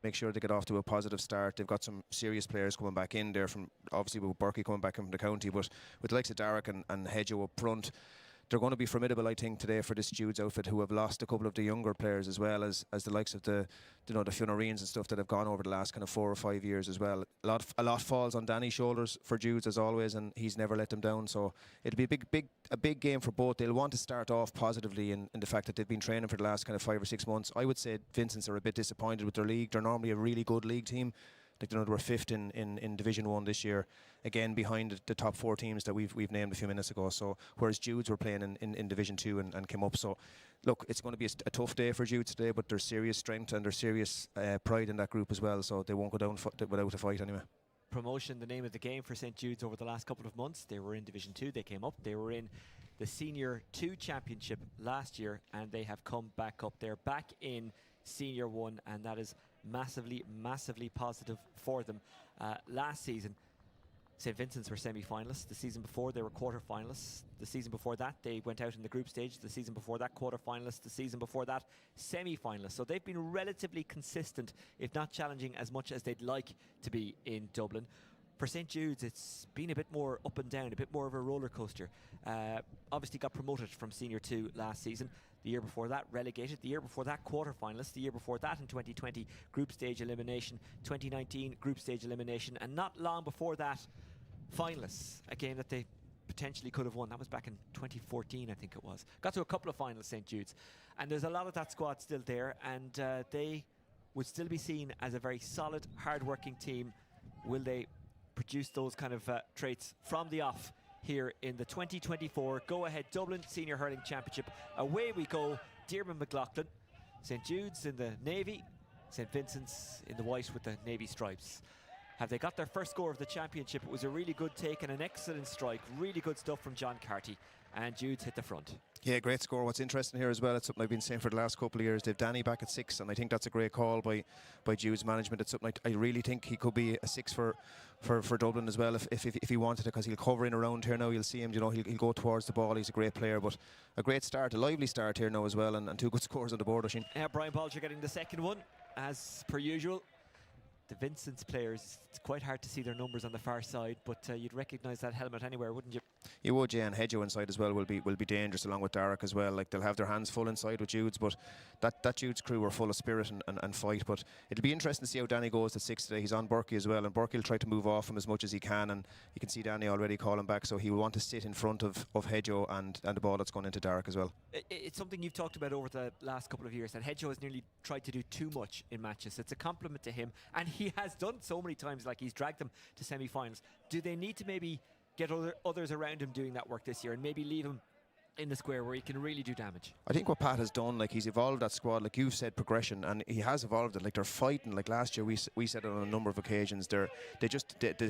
make sure they get off to a positive start. They've got some serious players coming back in there, from obviously with Berkey coming back from the county, but with the likes of Darragh and Hedgehoe up front, they're going to be formidable, I think, today for this Judes outfit, who have lost a couple of the younger players as well as the likes of the Fionareens and stuff that have gone over the last kind of 4 or 5 years as well. A lot falls on Danny's shoulders for Judes as always, and he's never let them down. So it'll be a big game for both. They'll want to start off positively in the fact that they've been training for the last kind of 5 or 6 months. I would say Vincents are a bit disappointed with their league. They're normally a really good league team. Like, they were 5th in Division 1 this year, again behind the top 4 teams that we've named a few minutes ago. So whereas Judes were playing in Division 2 and came up. So look, it's going to be a tough day for Judes today, but there's serious strength and there's serious pride in that group as well. So they won't go down without a fight anyway. Promotion, the name of the game for St Jude's over the last couple of months. They were in Division 2, they came up. They were in the Senior 2 Championship last year, and they have come back up. They're back in Senior 1, and that is massively positive for them. Last season, St Vincents were semi-finalists. The season before, they were quarter-finalists. The season before that, they went out in the group stage. The season before that, quarter-finalists. The season before that, semi-finalists. So they've been relatively consistent, if not challenging as much as they'd like to be in Dublin. For St Jude's, it's been a bit more up and down, a bit more of a roller coaster. Obviously got promoted from Senior 2 last season. The year before that, relegated. The year before that, quarter-finalists. The year before that, in 2020, group stage elimination. 2019, group stage elimination. And not long before that, finalists. A game that they potentially could have won. That was back in 2014, I think it was. Got to a couple of finals, St Jude's. And there's a lot of that squad still there. And they would still be seen as a very solid, hard-working team. Will they produce those kind of traits from the off here in the 2024 Go-Ahead Dublin Senior Hurling Championship? Away we go. Diarmuid McLaughlin, St Jude's in the navy, St Vincent's in the white with the navy stripes. Have they got their first score of the championship? It was a really good take and an excellent strike. Really good stuff from John Carty, and Jude's hit the front. Yeah, great score. What's interesting here as well, it's something I've been saying for the last couple of years. They've Danny back at 6, and I think that's a great call by Jude's management. It's something I really think he could be a 6 for Dublin as well if he wanted it, because he'll cover in around here now. You'll see him, he'll go towards the ball. He's a great player, but a great start, a lively start here now as well, and 2 good scores on the board, Oisín. Yeah, Brian Bolger getting the second one, as per usual. The Vincents players, it's quite hard to see their numbers on the far side, but you'd recognise that helmet anywhere, wouldn't you? You would, yeah, and Hedgehoe inside as well will be dangerous, along with Darragh as well. Like, they'll have their hands full inside with Judes, but that Judes crew are full of spirit and fight. But it'll be interesting to see how Danny goes at 6 today. He's on Berkey as well, and Berkey will try to move off him as much as he can, and you can see Danny already calling back, so he will want to sit in front of Hedgehoe and the ball that's going into Darragh as well. It's something you've talked about over the last couple of years, that Hedgehoe has nearly tried to do too much in matches. It's a compliment to him, and he has done so many times. Like, he's dragged them to semi-finals. Do they need to maybe get others around him doing that work this year, and maybe leave him in the square where he can really do damage? I think what Pat has done, like, he's evolved that squad, like you've said, progression, and he has evolved it. Like, they're fighting. Like last year, we said it on a number of occasions, they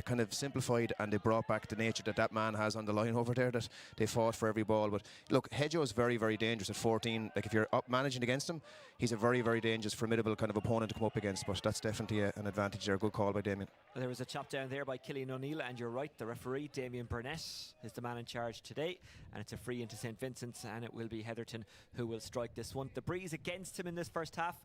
kind of simplified, and they brought back the nature that man has on the line over there, that they fought for every ball. But look, Hedgehoe is very, very dangerous at 14. Like, if you're up managing against him, he's a very, very dangerous, formidable kind of opponent to come up against. But that's definitely an advantage there. A good call by Damien. There was a chop down there by Cillian O'Neill, and you're right, the referee, Damien Burnett, is the man in charge today, and it's a free into St Vincent's, and it will be Heatherton who will strike this one. The breeze against him in this first half,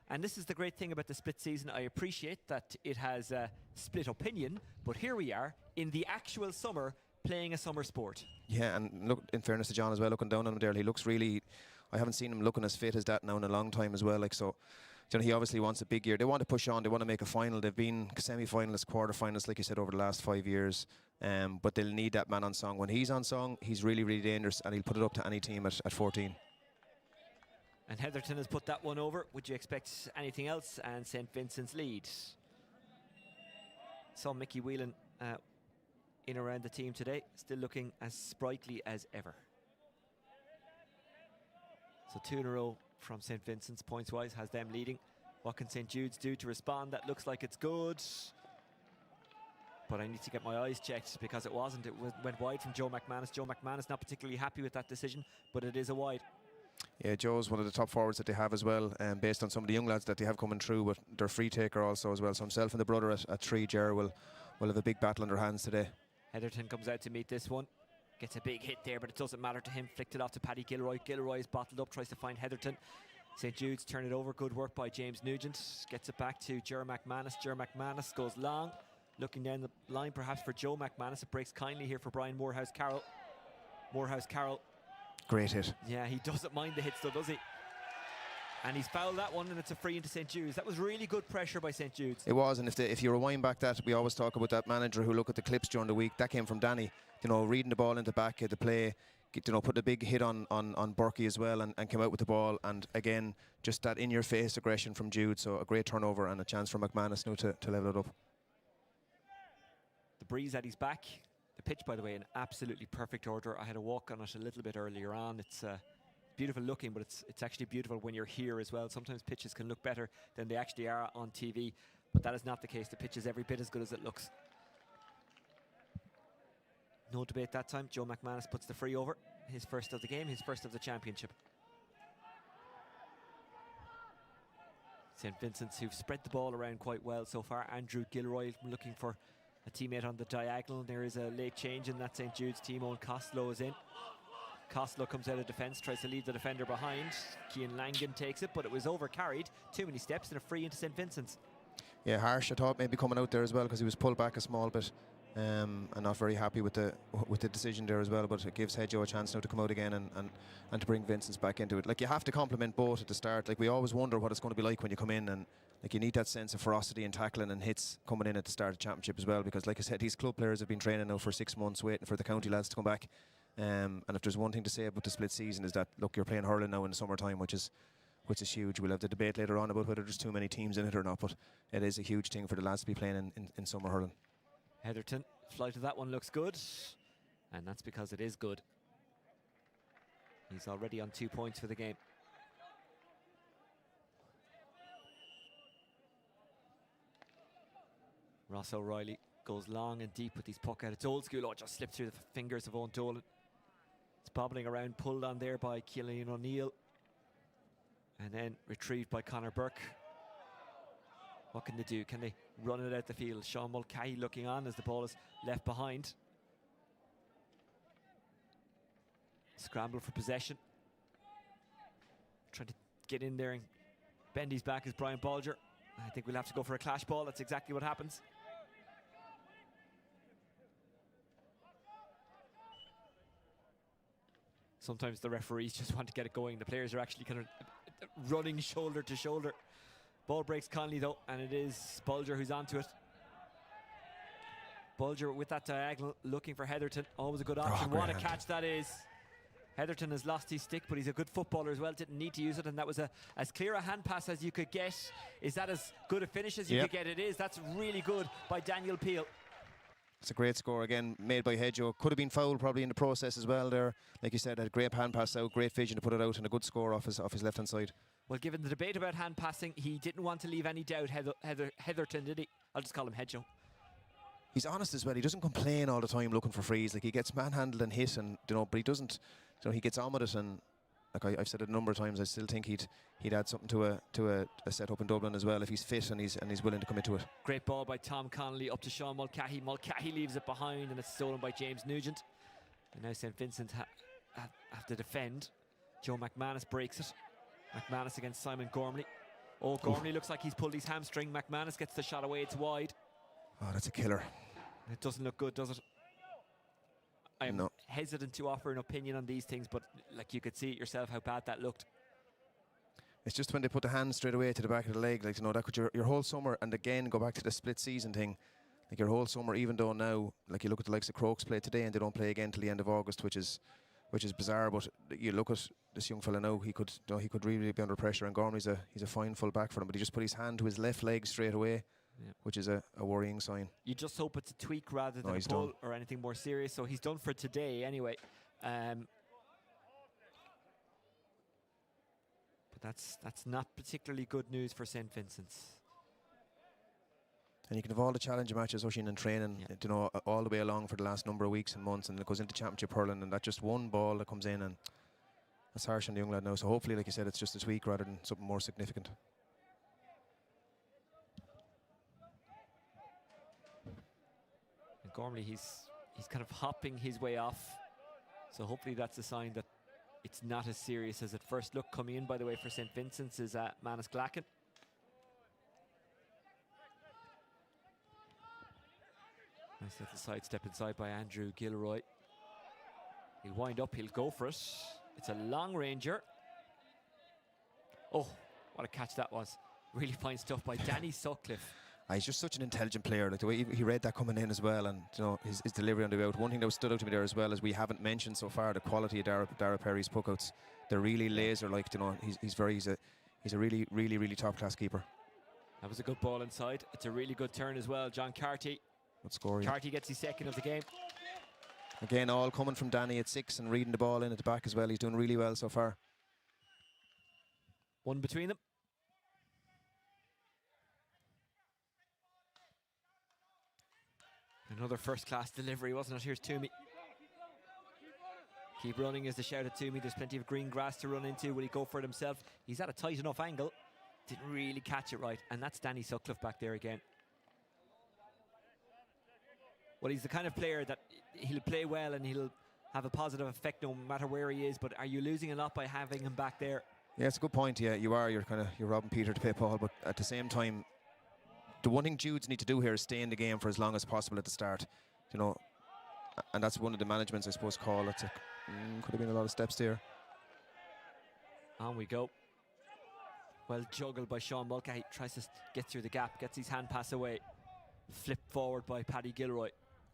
and this is the great thing about the split season. I appreciate that it has a split opinion, but here we are in the actual summer playing a summer sport. Yeah, and look, in fairness to John as well, looking down on him there, he looks really, I haven't seen him looking as fit as that now in a long time as well. Like, so he obviously wants a big year. They want to push on. They want to make a final. They've been semi-finalists, quarter-finalists, like you said, over the last 5 years. But they'll need that man on song. When he's on song, he's really, really dangerous, and he'll put it up to any team at 14. And Heatherton has put that one over. Would you expect anything else? And St Vincent's lead. Saw Mickey Whelan in around the team today, still looking as sprightly as ever. So 2 in a row from St Vincent's, points-wise, has them leading. What can St Jude's do to respond? That looks like it's good. But I need to get my eyes checked, because it wasn't. It went wide from Joe McManus. Joe McManus not particularly happy with that decision, but it is a wide. Yeah, Joe's one of the top forwards that they have as well, based on some of the young lads that they have coming through, but they're free taker also as well. So himself and the brother at 3, Ger, will have a big battle on their hands today. Heatherton comes out to meet this one. Gets a big hit there, but it doesn't matter to him. Flicked it off to Paddy Gilroy. Gilroy is bottled up, tries to find Heatherton. St. Jude's turn it over. Good work by James Nugent. Gets it back to Ger McManus. Ger McManus goes long. Looking down the line perhaps for Joe McManus. It breaks kindly here for Brian Morehouse-Carroll. Morehouse-Carroll. Great hit. Yeah, he doesn't mind the hits though, does he? And he's fouled that one, and it's a free into St. Jude's. That was really good pressure by St. Jude's. It was, and if you rewind back that, we always talk about that manager who look at the clips during the week. That came from Danny. You know, reading the ball into back of the play, you know, put a big hit on Berkey as well, and came out with the ball. And again, just that in-your-face aggression from Jude. So a great turnover and a chance for McManus now to level it up. The breeze at his back. The pitch, by the way, in absolutely perfect order. I had a walk on it a little bit earlier on. It's beautiful looking, but it's actually beautiful when you're here as well. Sometimes pitches can look better than they actually are on TV, but that is not the case. The pitch is every bit as good as it looks. No debate that time. Joe McManus puts the free over. His first of the game, his first of the championship. St. Vincents, who've spread the ball around quite well so far. Andrew Gilroy looking for a teammate on the diagonal. There is a late change in that St. Jude's team. Owen Costello is in. Costello comes out of defence, tries to leave the defender behind. Cian Langan takes it, but it was over-carried. Too many steps and a free into St. Vincent's. Yeah, harsh, I thought, maybe coming out there as well, because he was pulled back a small bit. And not very happy with the decision there as well, but it gives Hedjo a chance now to come out again and to bring Vincents back into it. Like, you have to compliment both at the start. Like, we always wonder what it's going to be like when you come in, and like, you need that sense of ferocity and tackling and hits coming in at the start of the championship as well, because like I said, these club players have been training now for 6 months, waiting for the county lads to come back. And if there's one thing to say about the split season, is that, look, you're playing hurling now in the summertime, which is huge. We'll have the debate later on about whether there's too many teams in it or not, but it is a huge thing for the lads to be playing in summer hurling. Heatherton, flight of that one looks good, and that's because it is good. He's already on 2 points for the game. Ross O'Reilly goes long and deep with his puck out. It's old school. Oh, it just slipped through the fingers of Owen Dolan. It's bobbling around, pulled on there by Cillian O'Neill, and then retrieved by Conor Burke. What can they do? Can they run it out the field? Sean Mulcahy looking on as the ball is left behind. Scramble for possession. Trying to get in there and bend his back is Brian Bolger. I think we'll have to go for a clash ball. That's exactly what happens. Sometimes the referees just want to get it going. The players are actually kind of running shoulder to shoulder. Ball breaks Conley though, and it is Bolger who's onto it. Bolger with that diagonal, looking for Heatherton. Always a good option. What a catch that is. Heatherton has lost his stick, but he's a good footballer as well. Didn't need to use it, and that was as clear a hand pass as you could get. Is that as good a finish as you could get? It is. That's really good by Daniel Peel. It's a great score again, made by Hedjo. Could have been fouled probably in the process as well there. Like you said, had a great hand pass out, great vision to put it out, and a good score off his left-hand side. Well, given the debate about hand passing, he didn't want to leave any doubt, Heatherton, did he? I'll just call him Hedjo. He's honest as well. He doesn't complain all the time looking for frees. Like, he gets manhandled and hit, and but he doesn't. He gets on with it, and like I've said it a number of times, I still think he'd add something to a set up in Dublin as well if he's fit and he's willing to commit to it. Great ball by Tom Connolly up to Sean Mulcahy. Mulcahy leaves it behind, and it's stolen by James Nugent. And now St. Vincent have to defend. Joe McManus breaks it. McManus against Simon Gormley. Oh, Gormley looks like he's pulled his hamstring. McManus gets the shot away. It's wide. Oh, that's a killer. It doesn't look good, does it? I'm hesitant to offer an opinion on these things, but like, you could see it yourself how bad that looked. It's just when they put the hand straight away to the back of the leg, like, that could your whole summer, and again go back to the split season thing, like your whole summer, even though now, like, you look at the likes of Crokes play today and they don't play again till the end of August, which is bizarre. But you look at this young fella now, he could really be under pressure, and Gormley's he's a fine full back for him, but he just put his hand to his left leg straight away. Yeah. Which is a worrying sign. You just hope it's a tweak rather than a pull or anything more serious. So he's done for today anyway. But that's not particularly good news for St. Vincent's. And you can have all the challenger matches, Oisín, and training, all the way along for the last number of weeks and months, and it goes into championship hurling, and that just one ball that comes in, and that's harsh on the young lad now. So hopefully, like you said, it's just a tweak rather than something more significant. Gormley, he's kind of hopping his way off, so hopefully that's a sign that it's not as serious as it first looked. Coming in, by the way, for St. Vincent's is Manus Glacken. Nice little sidestep inside by Andrew Gilroy. He'll wind up, he'll go for it. It's a long ranger. Oh, what a catch that was. Really fine stuff by Danny Sutcliffe. He's just such an intelligent player. Like the way he read that coming in as well, and you know his delivery on the out. One thing that stood out to me there as well is we haven't mentioned so far the quality of Dara Perry's puckouts. They're really laser-like. You know, he's a really top class keeper. That was a good ball inside. It's a really good turn as well. John Carty. Good score. Carty gets his second of the game. Again, all coming from Danny at 6 and reading the ball in at the back as well. He's doing really well so far. One between them. Another first-class delivery, wasn't it? Here's Toomey. Keep running is the shout at Toomey. There's plenty of green grass to run into. Will he go for it himself? He's at a tight enough angle. Didn't really catch it right. And that's Danny Sutcliffe back there again. Well, he's the kind of player that he'll play well and he'll have a positive effect no matter where he is. But are you losing a lot by having him back there? Yeah, it's a good point. Yeah, you are. You're robbing Peter to pay Paul. But at the same time, the one thing Judes need to do here is stay in the game for as long as possible at the start. You know, and that's one of the management's, I suppose, call. It's could have been a lot of steps there. On we go. Well juggled by Sean Mulcahy. Tries to get through the gap. Gets his hand pass away. Flipped forward by Paddy Gilroy.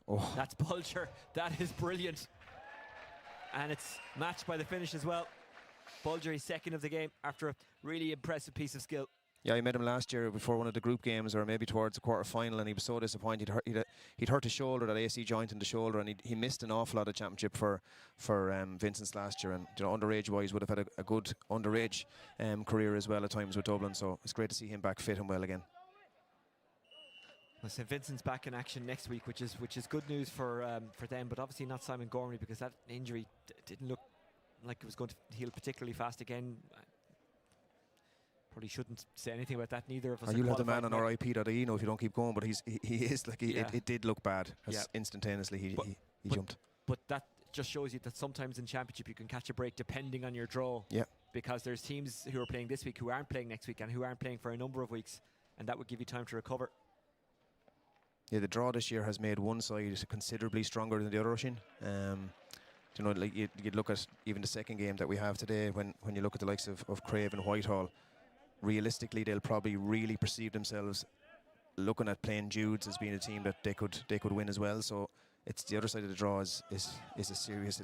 Oh, that's Bulger. That is brilliant. And it's matched by the finish as well. Bulger is second of the game after a really impressive piece of skill. Yeah, I met him last year before one of the group games, or maybe towards the quarter-final, and he was so disappointed. He'd hurt his shoulder, that AC joint in the shoulder, and he missed an awful lot of championship for Vincents last year. And you know, underage-wise, would have had a good underage career as well at times with Dublin. So it's great to see him back fit and well again. Well, St. Vincent's back in action next week, which is good news for them, but obviously not Simon Gormley, because that injury didn't look like it was going to heal particularly fast again. Probably shouldn't say anything about that. Neither of us. You'll have the man on RIP.ie, you know, if you don't keep going, but he is like it did look bad. Instantaneously he jumped. But that just shows you that sometimes in championship you can catch a break depending on your draw. Yeah. Because there's teams who are playing this week who aren't playing next week and who aren't playing for a number of weeks, and that would give you time to recover. Yeah, the draw this year has made one side considerably stronger than the other, Oisin. You know, like you'd look at even the second game that we have today, when you look at the likes of Crave and Whitehall, realistically they'll probably really perceive themselves looking at playing Judes as being a team that they could win as well. So it's the other side of the draw is a serious,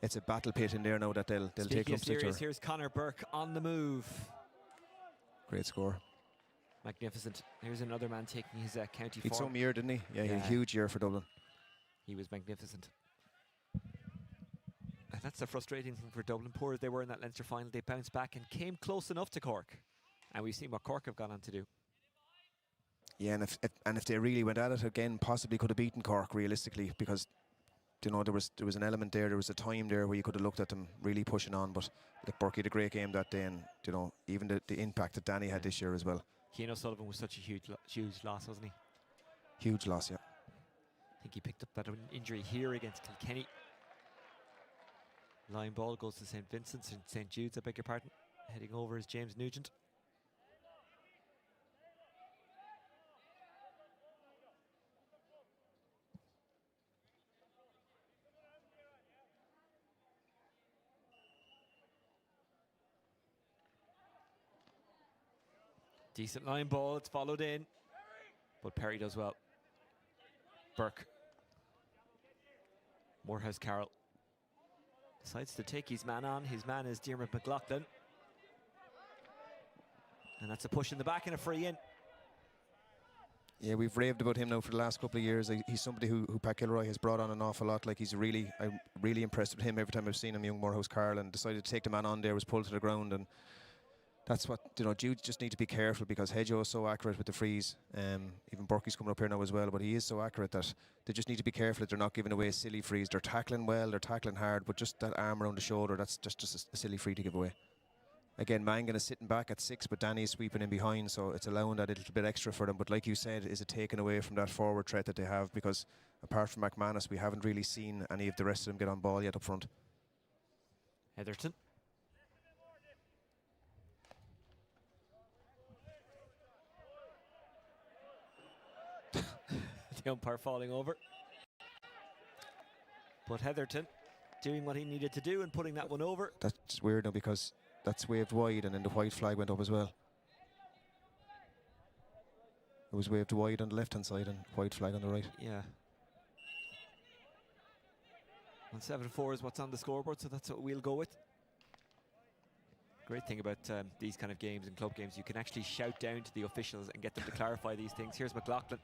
it's a battle pit in there now that they'll take up serious. Here's Conor Burke on the move. Great score. Magnificent. Here's another man taking his county form. He'd some year, didn't he? Yeah, he had a huge year for Dublin. He was magnificent. That's the frustrating thing for Dublin. Poor as they were in that Leinster final, they bounced back and came close enough to Cork. And we've seen what Cork have gone on to do. Yeah, and if they really went at it again, possibly could have beaten Cork realistically, because you know there was an element there. There was a time there where you could have looked at them really pushing on. But like Burke had a great game that day, and you know even the impact that Danny had this year as well. Cian O'Sullivan was such a huge loss, wasn't he? Huge loss, yeah. I think he picked up that injury here against Kilkenny. Line ball goes to St. Vincent's and St. Jude's, I beg your pardon. Heading over is James Nugent. Decent line ball, it's followed in. But Perry does well. Burke. Morehouse Carroll. Decides to take his man on. His man is Diarmuid McLaughlin. And that's a push in the back and a free in. Yeah, we've raved about him now for the last couple of years. He's somebody who Pat Kilroy has brought on an awful lot. Like I'm really impressed with him every time I've seen him, young Morehouse Carroll, and decided to take the man on there, was pulled to the ground. And that's what, you know, Judes just need to be careful, because Hedgehoe is so accurate with the frees. Even Burkey's coming up here now as well, but he is so accurate that they just need to be careful that they're not giving away silly frees. They're tackling well, they're tackling hard, but just that arm around the shoulder, that's just a silly free to give away. Again, Mangan is sitting back at 6, but Danny is sweeping in behind, so it's allowing that a little bit extra for them. But like you said, is it taken away from that forward threat that they have? Because apart from McManus, we haven't really seen any of the rest of them get on ball yet up front. Heatherton. The umpire falling over. But Heatherton doing what he needed to do and putting that one over. That's weird now because that's waved wide and then the white flag went up as well. It was waved wide on the left-hand side and white flag on the right. Yeah. 174 is what's on the scoreboard, so that's what we'll go with. Great thing about these kind of games and club games, you can actually shout down to the officials and get them to clarify these things. Here's McLaughlin.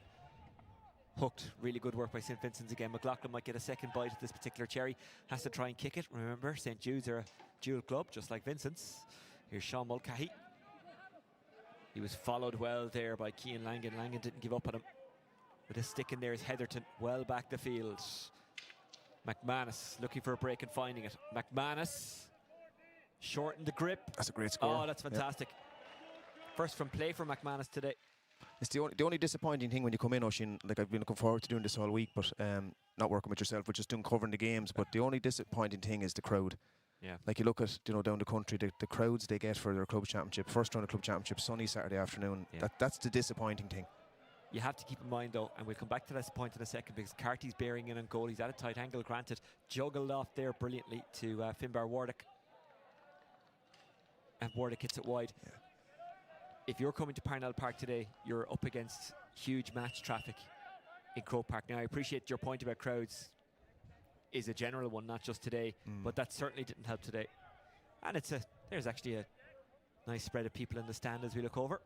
Hooked. Really good work by St. Vincent's again. McLaughlin might get a second bite at this particular cherry. Has to try and kick it. Remember, St. Judes are a dual club, just like Vincent's. Here's Sean Mulcahy. He was followed well there by Cian Langan. Langan didn't give up on him. With a stick in there is Heatherton, well back the field. McManus looking for a break and finding it. McManus shortened the grip. That's a great score. Oh, that's fantastic. Yep. First from play for McManus today. It's the only disappointing thing when you come in, Oisin, like I've been looking forward to doing this all week, but not working with yourself, we're just doing covering the games. But the only disappointing thing is the crowd. Yeah. Like you look at, down the country, the crowds they get for their club championship, first round of club championship, sunny Saturday afternoon. Yeah. That's the disappointing thing. You have to keep in mind though, and we'll come back to this point in a second, because Carty's bearing in on goal. He's at a tight angle, granted. Juggled off there brilliantly to Finbar Wardick. And Wardick hits it wide. Yeah. If you're coming to Parnell Park today, you're up against huge match traffic in Croke Park. Now, I appreciate your point about crowds is a general one, not just today, but that certainly didn't help today. And there's actually a nice spread of people in the stand as we look over.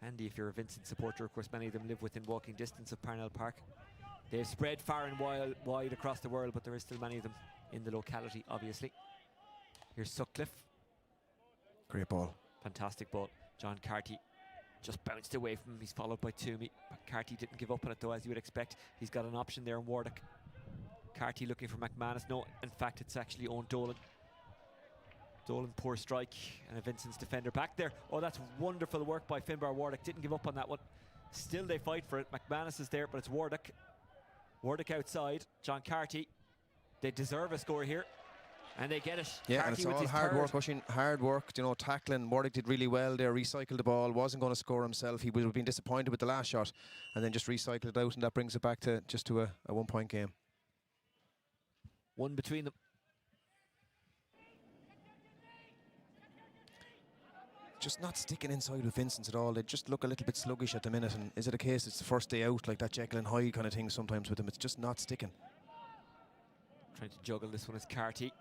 Handy if you're a Vincent supporter. Of course, many of them live within walking distance of Parnell Park. They've spread far and wide across the world, but there is still many of them in the locality, obviously. Here's Sutcliffe. Great ball. Fantastic ball. John Carty just bounced away from him. He's followed by Toomey. Carty didn't give up on it though, as you would expect. He's got an option there in Wardick. Carty looking for McManus. No, in fact, it's actually Owen Dolan. Dolan, poor strike, and a Vincent's defender back there. Oh, that's wonderful work by Finbar Wardick. Didn't give up on that one. Still they fight for it. McManus is there, but it's Wardick. Wardick outside. John Carty. They deserve a score here. And they get it. Yeah, Carty and it's all hard work, Oisin. Hard work, tackling. Wardick did really well there, recycled the ball, wasn't going to score himself. He would have been disappointed with the last shot, and then just recycled it out, and that brings it back to a 1 point game. One between them. Just not sticking inside with Vincents at all. They just look a little bit sluggish at the minute, and is it a case it's the first day out, like that Jekyll and Hyde kind of thing sometimes with them? It's just not sticking. Trying to juggle this one is Carty.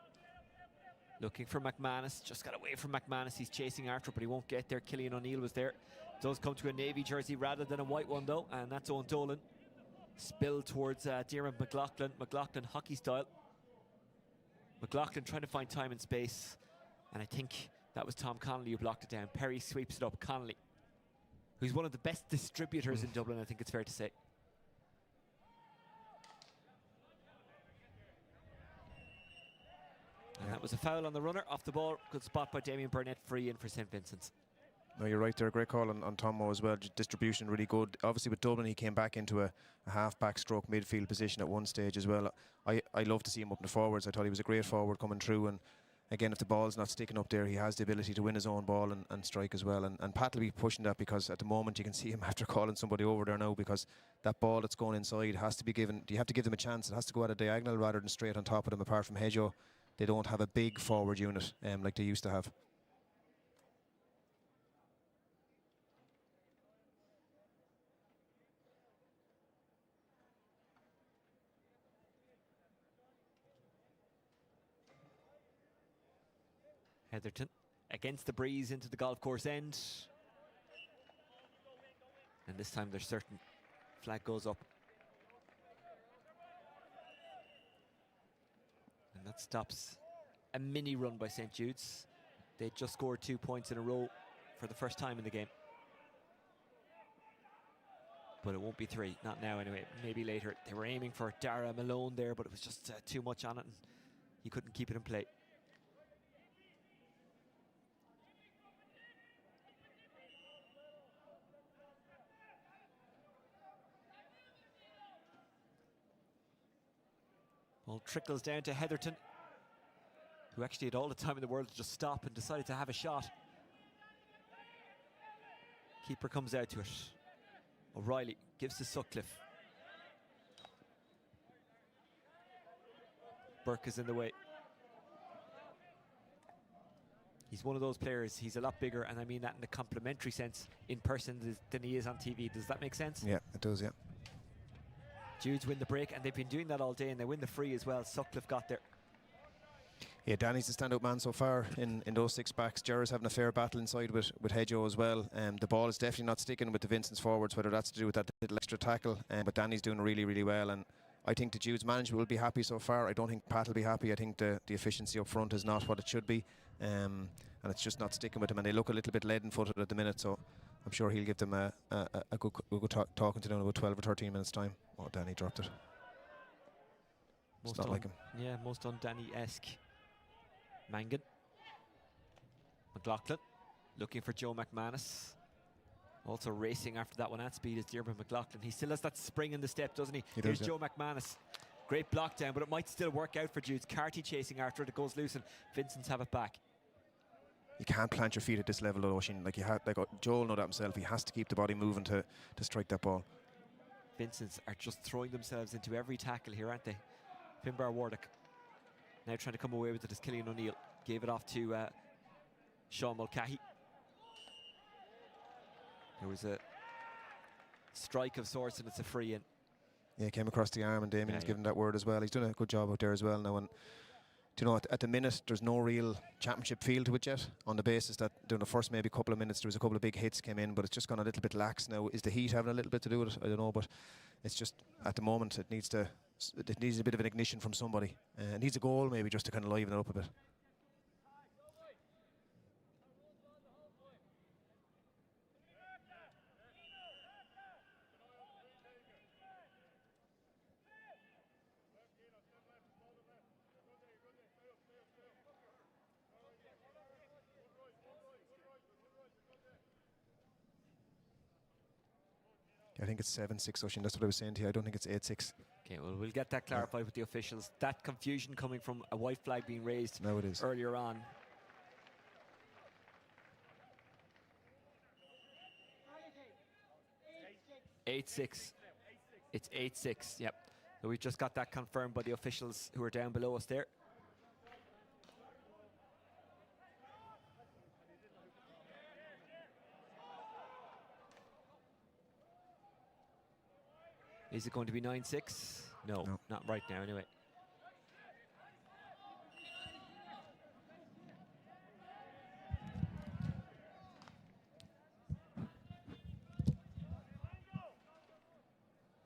Looking for McManus, just got away from McManus. He's chasing after, but he won't get there. Killian O'Neill was there. Does come to a navy jersey rather than a white one though, and that's Owen Dolan. Spill towards Diarmuid McLaughlin. McLaughlin hockey style. McLaughlin trying to find time and space, and I think that was Tom Connolly who blocked it down. Perry sweeps it up. Connolly, who's one of the best distributors in Dublin, I think it's fair to say. And that was a foul on the runner, off the ball. Good spot by Damien Burnett, free in for St. Vincent's. No, you're right there. Great call on Tomo as well. Distribution really good. Obviously with Dublin, he came back into a half-back stroke midfield position at one stage as well. I love to see him up in the forwards. I thought he was a great forward coming through. And again, if the ball's not sticking up there, he has the ability to win his own ball and strike as well. And Pat will be pushing that, because at the moment you can see him after calling somebody over there now, because that ball that's going inside has to be given. You have to give them a chance. It has to go at a diagonal rather than straight on top of them. Apart from Hedgehoe, they don't have a big forward unit like they used to have. Heatherton against the breeze into the golf course end. And this time they're certain. Flag goes up. And that stops a mini run by St. Jude's. They just scored 2 points in a row for the first time in the game. But it won't be 3, not now anyway, maybe later. They were aiming for Dara Malone there, but it was just too much on it, and he couldn't keep it in play. Ball trickles down to Heatherton. who actually had all the time in the world to just stop and decided to have a shot. Keeper comes out to it. O'Reilly gives to Sutcliffe. Burke is in the way. He's one of those players, he's a lot bigger, and I mean that in a complimentary sense in person than he is on TV. Does that make sense? Yeah, it does, yeah. Judes win the break, and they've been doing that all day, and they win the free as well. Sutcliffe got there. Yeah, Danny's the standout man so far in those 6 backs. Gerard's having a fair battle inside with Hedgehoe as well. The ball is definitely not sticking with the Vincents forwards, whether that's to do with that little extra tackle. But Danny's doing really, really well. And I think the Judes management will be happy so far. I don't think Pat will be happy. I think the efficiency up front is not what it should be. And it's just not sticking with them. And they look a little bit leaden-footed at the minute. So I'm sure he'll give them a good talking to them in about 12 or 13 minutes' time. Oh, Danny dropped it. It's not like him. Yeah, most un-Danny-esque. Mangan. McLaughlin looking for Joe McManus. Also racing after that one at speed is Diarmuid McLaughlin. He still has that spring in the step, doesn't he? He Here's does, Joe McManus. Great block down, but it might still work out for Judes. Carty chasing after it. It goes loose and Vincents have it back. You can't plant your feet at this level, though, Oisin. Like Joel know that himself. He has to keep the body moving to strike that ball. Vincents are just throwing themselves into every tackle here, aren't they? Finbar Wardock now trying to come away with it as Killian O'Neill gave it off to Sean Mulcahy. There was a strike of sorts and it's a free in. Yeah, he came across the arm and Damien's given that word as well. He's done a good job out there as well now. And do you know, at the minute, there's no real championship feel to it yet, on the basis that during the first maybe couple of minutes there was a couple of big hits came in, but it's just gone a little bit lax now. Is the heat having a little bit to do with it? I don't know, but it's just at the moment it needs a bit of an ignition from somebody. It needs a goal maybe just to kind of liven it up a bit. I think it's 7-6, Oisin. That's what I was saying to you. I don't think it's 8-6. Okay, well, we'll get that clarified with the officials. That confusion coming from a white flag being raised Now it is. earlier on. It's 8-6, yep. So we've just got that confirmed by the officials who are down below us there. Is it going to be 9-6? No, not right now anyway.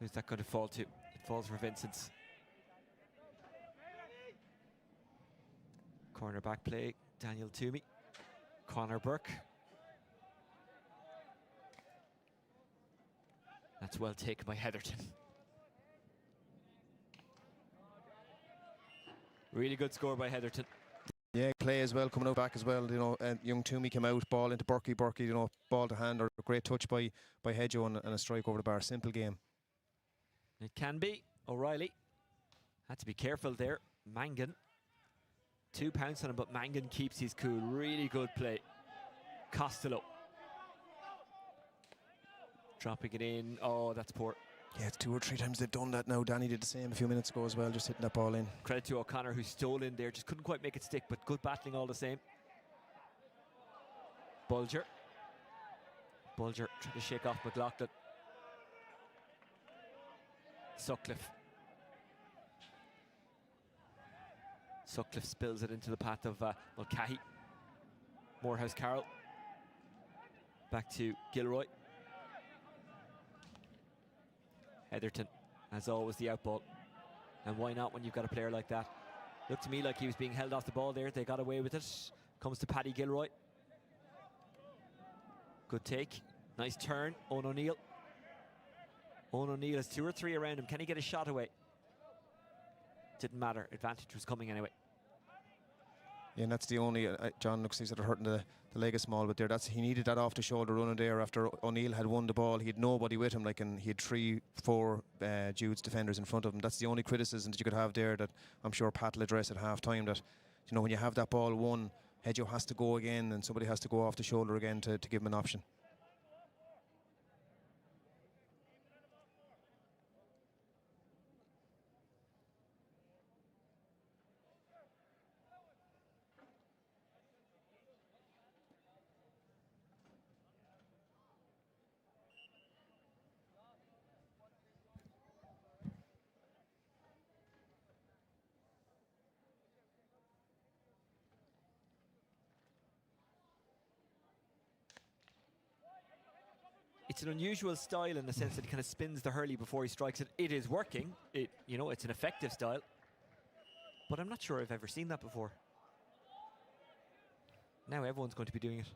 Who's that going to fall to? It falls for Vincents. Corner back play, Daniel Toomey. Conor Burke. That's well taken by Heatherton. Really good score by Heatherton. Yeah, play as well, coming out back as well. You know, young Toomey came out, ball into Berkey. Berkey, you know, ball to hand, or a great touch by Hedgehoe and a strike over the bar. Simple game. It can be. O'Reilly had to be careful there. Mangan. 2 pounds on him, but Mangan keeps his cool. Really good play. Costello. Dropping it in. Oh, that's poor. Yeah, it's 2 or 3 times they've done that now. Danny did the same a few minutes ago as well, just hitting that ball in. Credit to O'Connor, who stole in there. Just couldn't quite make it stick, but good battling all the same. Bulger. Bulger trying to shake off McLaughlin. Sutcliffe. Sutcliffe spills it into the path of Mulcahy. Morehouse Carroll. Back to Gilroy. Heatherton, as always, the outball. And why not when you've got a player like that? Looked to me like he was being held off the ball there. They got away with it. Comes to Paddy Gilroy. Good take. Nice turn. Owen O'Neill. Owen O'Neill has 2 or 3 around him. Can he get a shot away? Didn't matter. Advantage was coming anyway. Yeah, and that's the only, John looks like they're hurting the leg a small bit there. He needed that off the shoulder running there after O'Neill had won the ball. He had nobody with him, and he had 3-4 Judes defenders in front of him. That's the only criticism that you could have there, that I'm sure Pat will address at half time, that you know, when you have that ball won, Hedgehoe has to go again, and somebody has to go off the shoulder again to give him an option. It's an unusual style in the sense that he kind of spins the hurley before he strikes it. It is working. You know, it's an effective style. But I'm not sure I've ever seen that before. Now everyone's going to be doing it.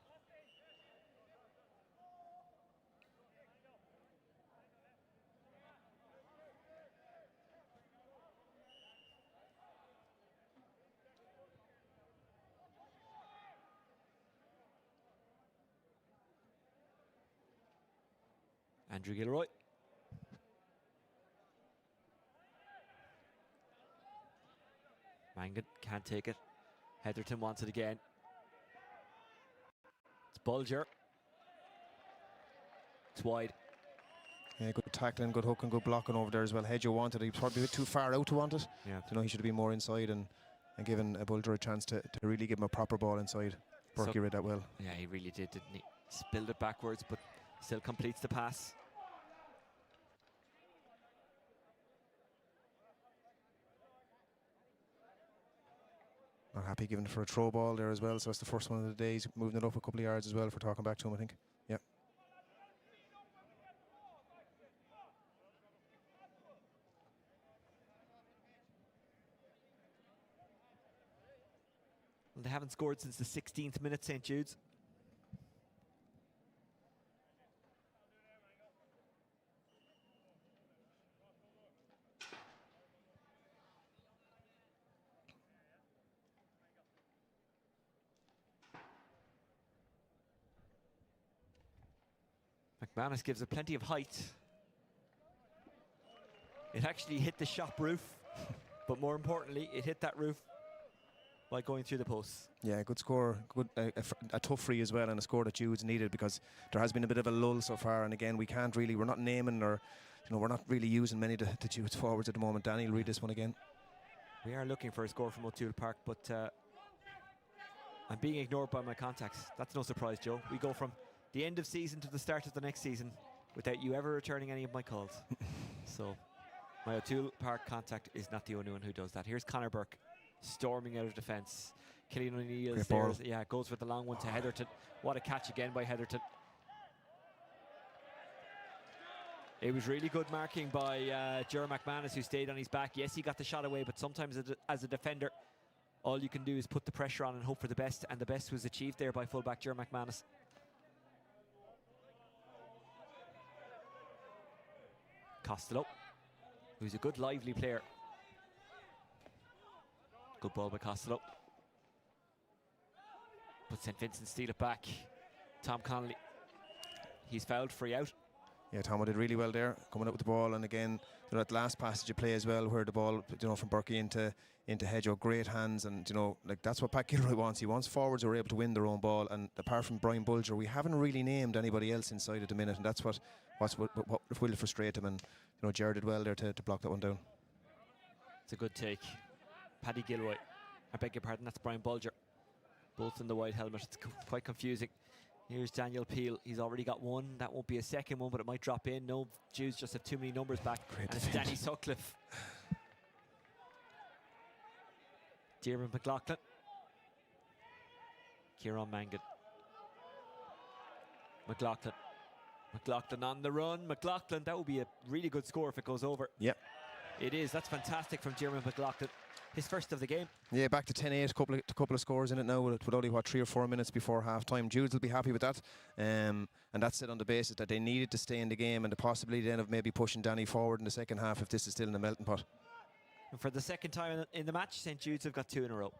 Andrew Gilroy. Mangan can't take it. Heatherton wants it again. It's Bulger. It's wide. Yeah, good tackling, good hook and good blocking over there as well. Hedgehoe wanted it. He was probably a bit too far out to want it. Yeah. You know, he should have been more inside and given Bulger a chance to really give him a proper ball inside. Berkey read that well. Yeah, he really did, didn't he? Spilled it backwards, but still completes the pass. Not happy giving it for a throw ball there as well, so it's the first one of the day. He's moving it up a couple of yards as well for talking back to him, I think. Yeah. Well, they haven't scored since the 16th minute, St. Jude's. McManus gives it plenty of height. It actually hit the shop roof, but more importantly, it hit that roof by going through the posts. Yeah, good score, good a tough free as well, and a score that Judes needed because there has been a bit of a lull so far. And again, we're not naming or, you know, we're not really using many of the Judes forwards at the moment. Danny will read this one again. We are looking for a score from O'Toole Park, but I'm being ignored by my contacts. That's no surprise, Joe. We go from the end of season to the start of the next season without you ever returning any of my calls. So my O'Toole Park contact is not the only one who does that. Here's Conor Burke storming out of defence. Killian O'Neill's there. Yeah, goes with the long one to Heatherton. What a catch again by Heatherton. It was really good marking by Ger McManus, who stayed on his back. Yes, he got the shot away, but sometimes as a defender, all you can do is put the pressure on and hope for the best, and the best was achieved there by fullback Ger McManus. Costello, who's a good lively player. Good ball by Costello. But St. Vincent steal it back. Tom Connolly, he's fouled, free out. Yeah, Tom did really well there, coming up with the ball, and again, you know, that last passage of play as well, where the ball, you know, from Berkey into Hedgehoe, great hands, and you know, like that's what Pat Gilroy wants. He wants forwards who are able to win their own ball, and apart from Brian Bulger, we haven't really named anybody else inside at the minute, and that's what will frustrate him. And you know, Jared did well there to block that one down. It's a good take. Paddy Gilroy, I beg your pardon, that's Brian Bulger. Both in the white helmet. It's quite confusing. Here's Daniel Peel. He's already got one. That won't be a second one, but it might drop in. No, Jews just have too many numbers back. Great and it's Danny Sutcliffe. Diarmuid McLaughlin. Kieran Mangan. McLaughlin. McLaughlin on the run. McLaughlin, that would be a really good score if it goes over. Yep. It is. That's fantastic from Diarmuid McLaughlin. His first of the game. Yeah, back to 10-8, couple of scores in it now with only, 3 or 4 minutes before half-time. Judes will be happy with that. And that's it on the basis that they needed to stay in the game and the possibility then of maybe pushing Danny forward in the second half if this is still in the melting pot. And for the second time in the match, St. Jude's have got 2 in a row.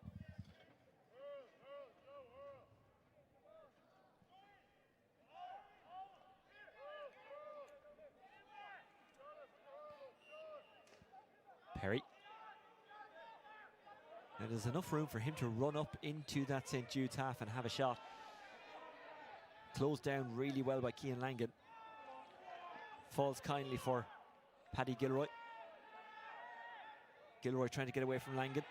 Perry. Now And there's enough room for him to run up into that St. Jude's half and have a shot. Closed down really well by Cian Langan. Falls kindly for Paddy Gilroy. Gilroy trying to get away from Langan.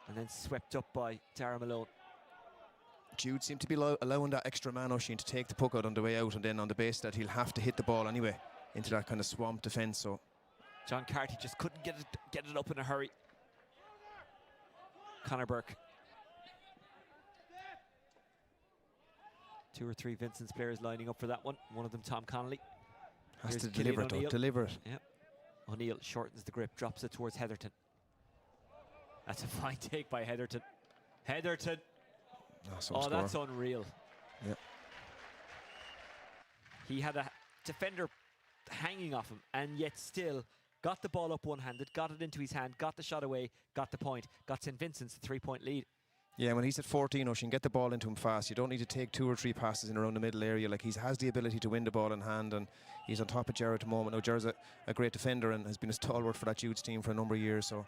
And then swept up by Dara Malone. Jude seemed to be allowing that extra man, Oisin, to take the puck out on the way out, and then on the base that he'll have to hit the ball anyway into that kind of swamp defence. So John Carty just couldn't get it up in a hurry. Conor Burke. 2 or 3 Vincents players lining up for that one. One of them, Tom Connolly. Has Here's to Killian deliver it, though. O'Neill. Deliver it. Yep. O'Neill shortens the grip, drops it towards Heatherton. That's a fine take by Heatherton. Heatherton. Oh, that's unreal. Yep. He had a defender hanging off him, and yet still got the ball up one-handed, got it into his hand, got the shot away, got the point, got St. Vincent's a 3-point lead. Yeah, when he's at 14, Oisin, get the ball into him fast. You don't need to take 2 or 3 passes in around the middle area. Like, he has the ability to win the ball in hand, and he's on top of Jared at the moment. Now, Jared's a great defender and has been a stalwart for that Judes team for a number of years, so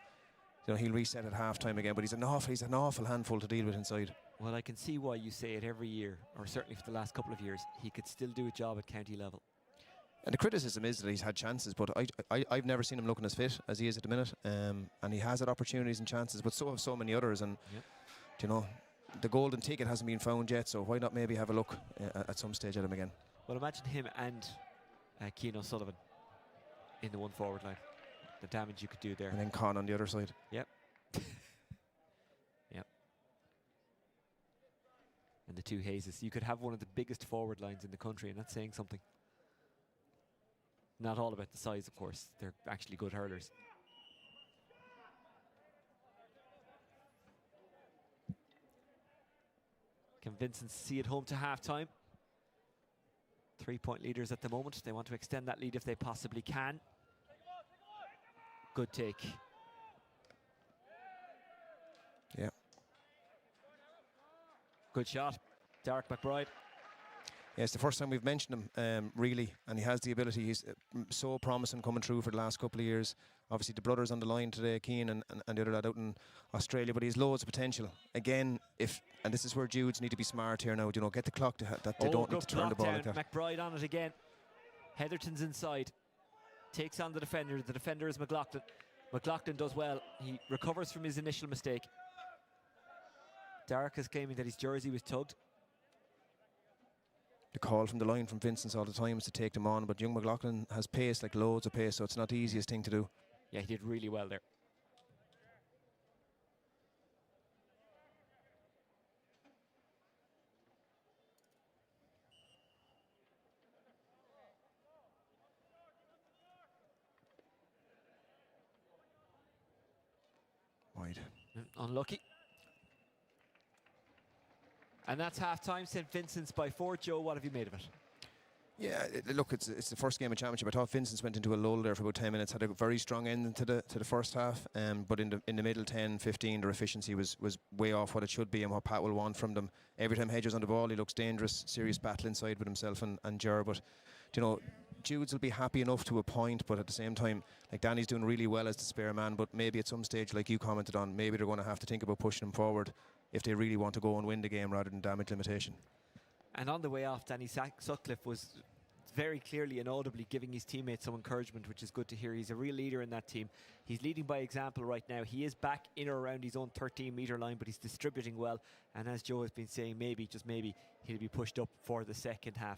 he'll reset at half-time again, but he's an awful handful to deal with inside. Well, I can see why you say it every year, or certainly for the last couple of years. He could still do a job at county level. And the criticism is that he's had chances, but I've never seen him looking as fit as he is at the minute, and he has had opportunities and chances, but so have so many others. And the golden ticket hasn't been found yet, so why not maybe have a look at some stage at him again? Well, imagine him and Cian O'Sullivan in the one forward line. The damage you could do there. And then Con on the other side. Yep. Yep. And the 2 Hayeses. You could have one of the biggest forward lines in the country, and that's saying something. Not all about the size, of course. They're actually good hurlers. Can Vincents see it home to half-time? 3-point leaders at the moment. They want to extend that lead if they possibly can. Good take. Yeah. Good shot. Derek McBride. Yeah, it's the first time we've mentioned him, really, and he has the ability. He's so promising coming through for the last couple of years. Obviously, the brothers on the line today, Cian and the other lad out in Australia, but he's loads of potential. Again, and this is where Judes need to be smart here now, get the clock that they don't need to turn the ball like that. McBride on it again. Heatherton's inside. Takes on the defender. The defender is McLaughlin. McLaughlin does well. He recovers from his initial mistake. Derek is claiming that his jersey was tugged. The call from the line from Vincents all the time is to take them on, but young McLaughlin has pace, like loads of pace, so it's not the easiest thing to do. Yeah, he did really well there. Wide. Unlucky. And that's half-time. St. Vincent's by 4. Joe, what have you made of it? Yeah, look, it's the first game of championship. I thought Vincents went into a lull there for about 10 minutes, had a very strong end to the first half, but in the middle 10, 15, their efficiency was way off what it should be and what Pat will want from them. Every time Hedger's on the ball, he looks dangerous, serious battle inside with himself and Ger, but Judes will be happy enough to a point, but at the same time, like, Danny's doing really well as the spare man, but maybe at some stage, like you commented on, maybe they're going to have to think about pushing him forward if they really want to go and win the game rather than damage limitation. And on the way off, Danny Sutcliffe was very clearly and audibly giving his teammates some encouragement, which is good to hear. He's a real leader in that team. He's leading by example right now. He is back in or around his own 13-metre line, but he's distributing well. And as Joe has been saying, maybe, just maybe, he'll be pushed up for the second half.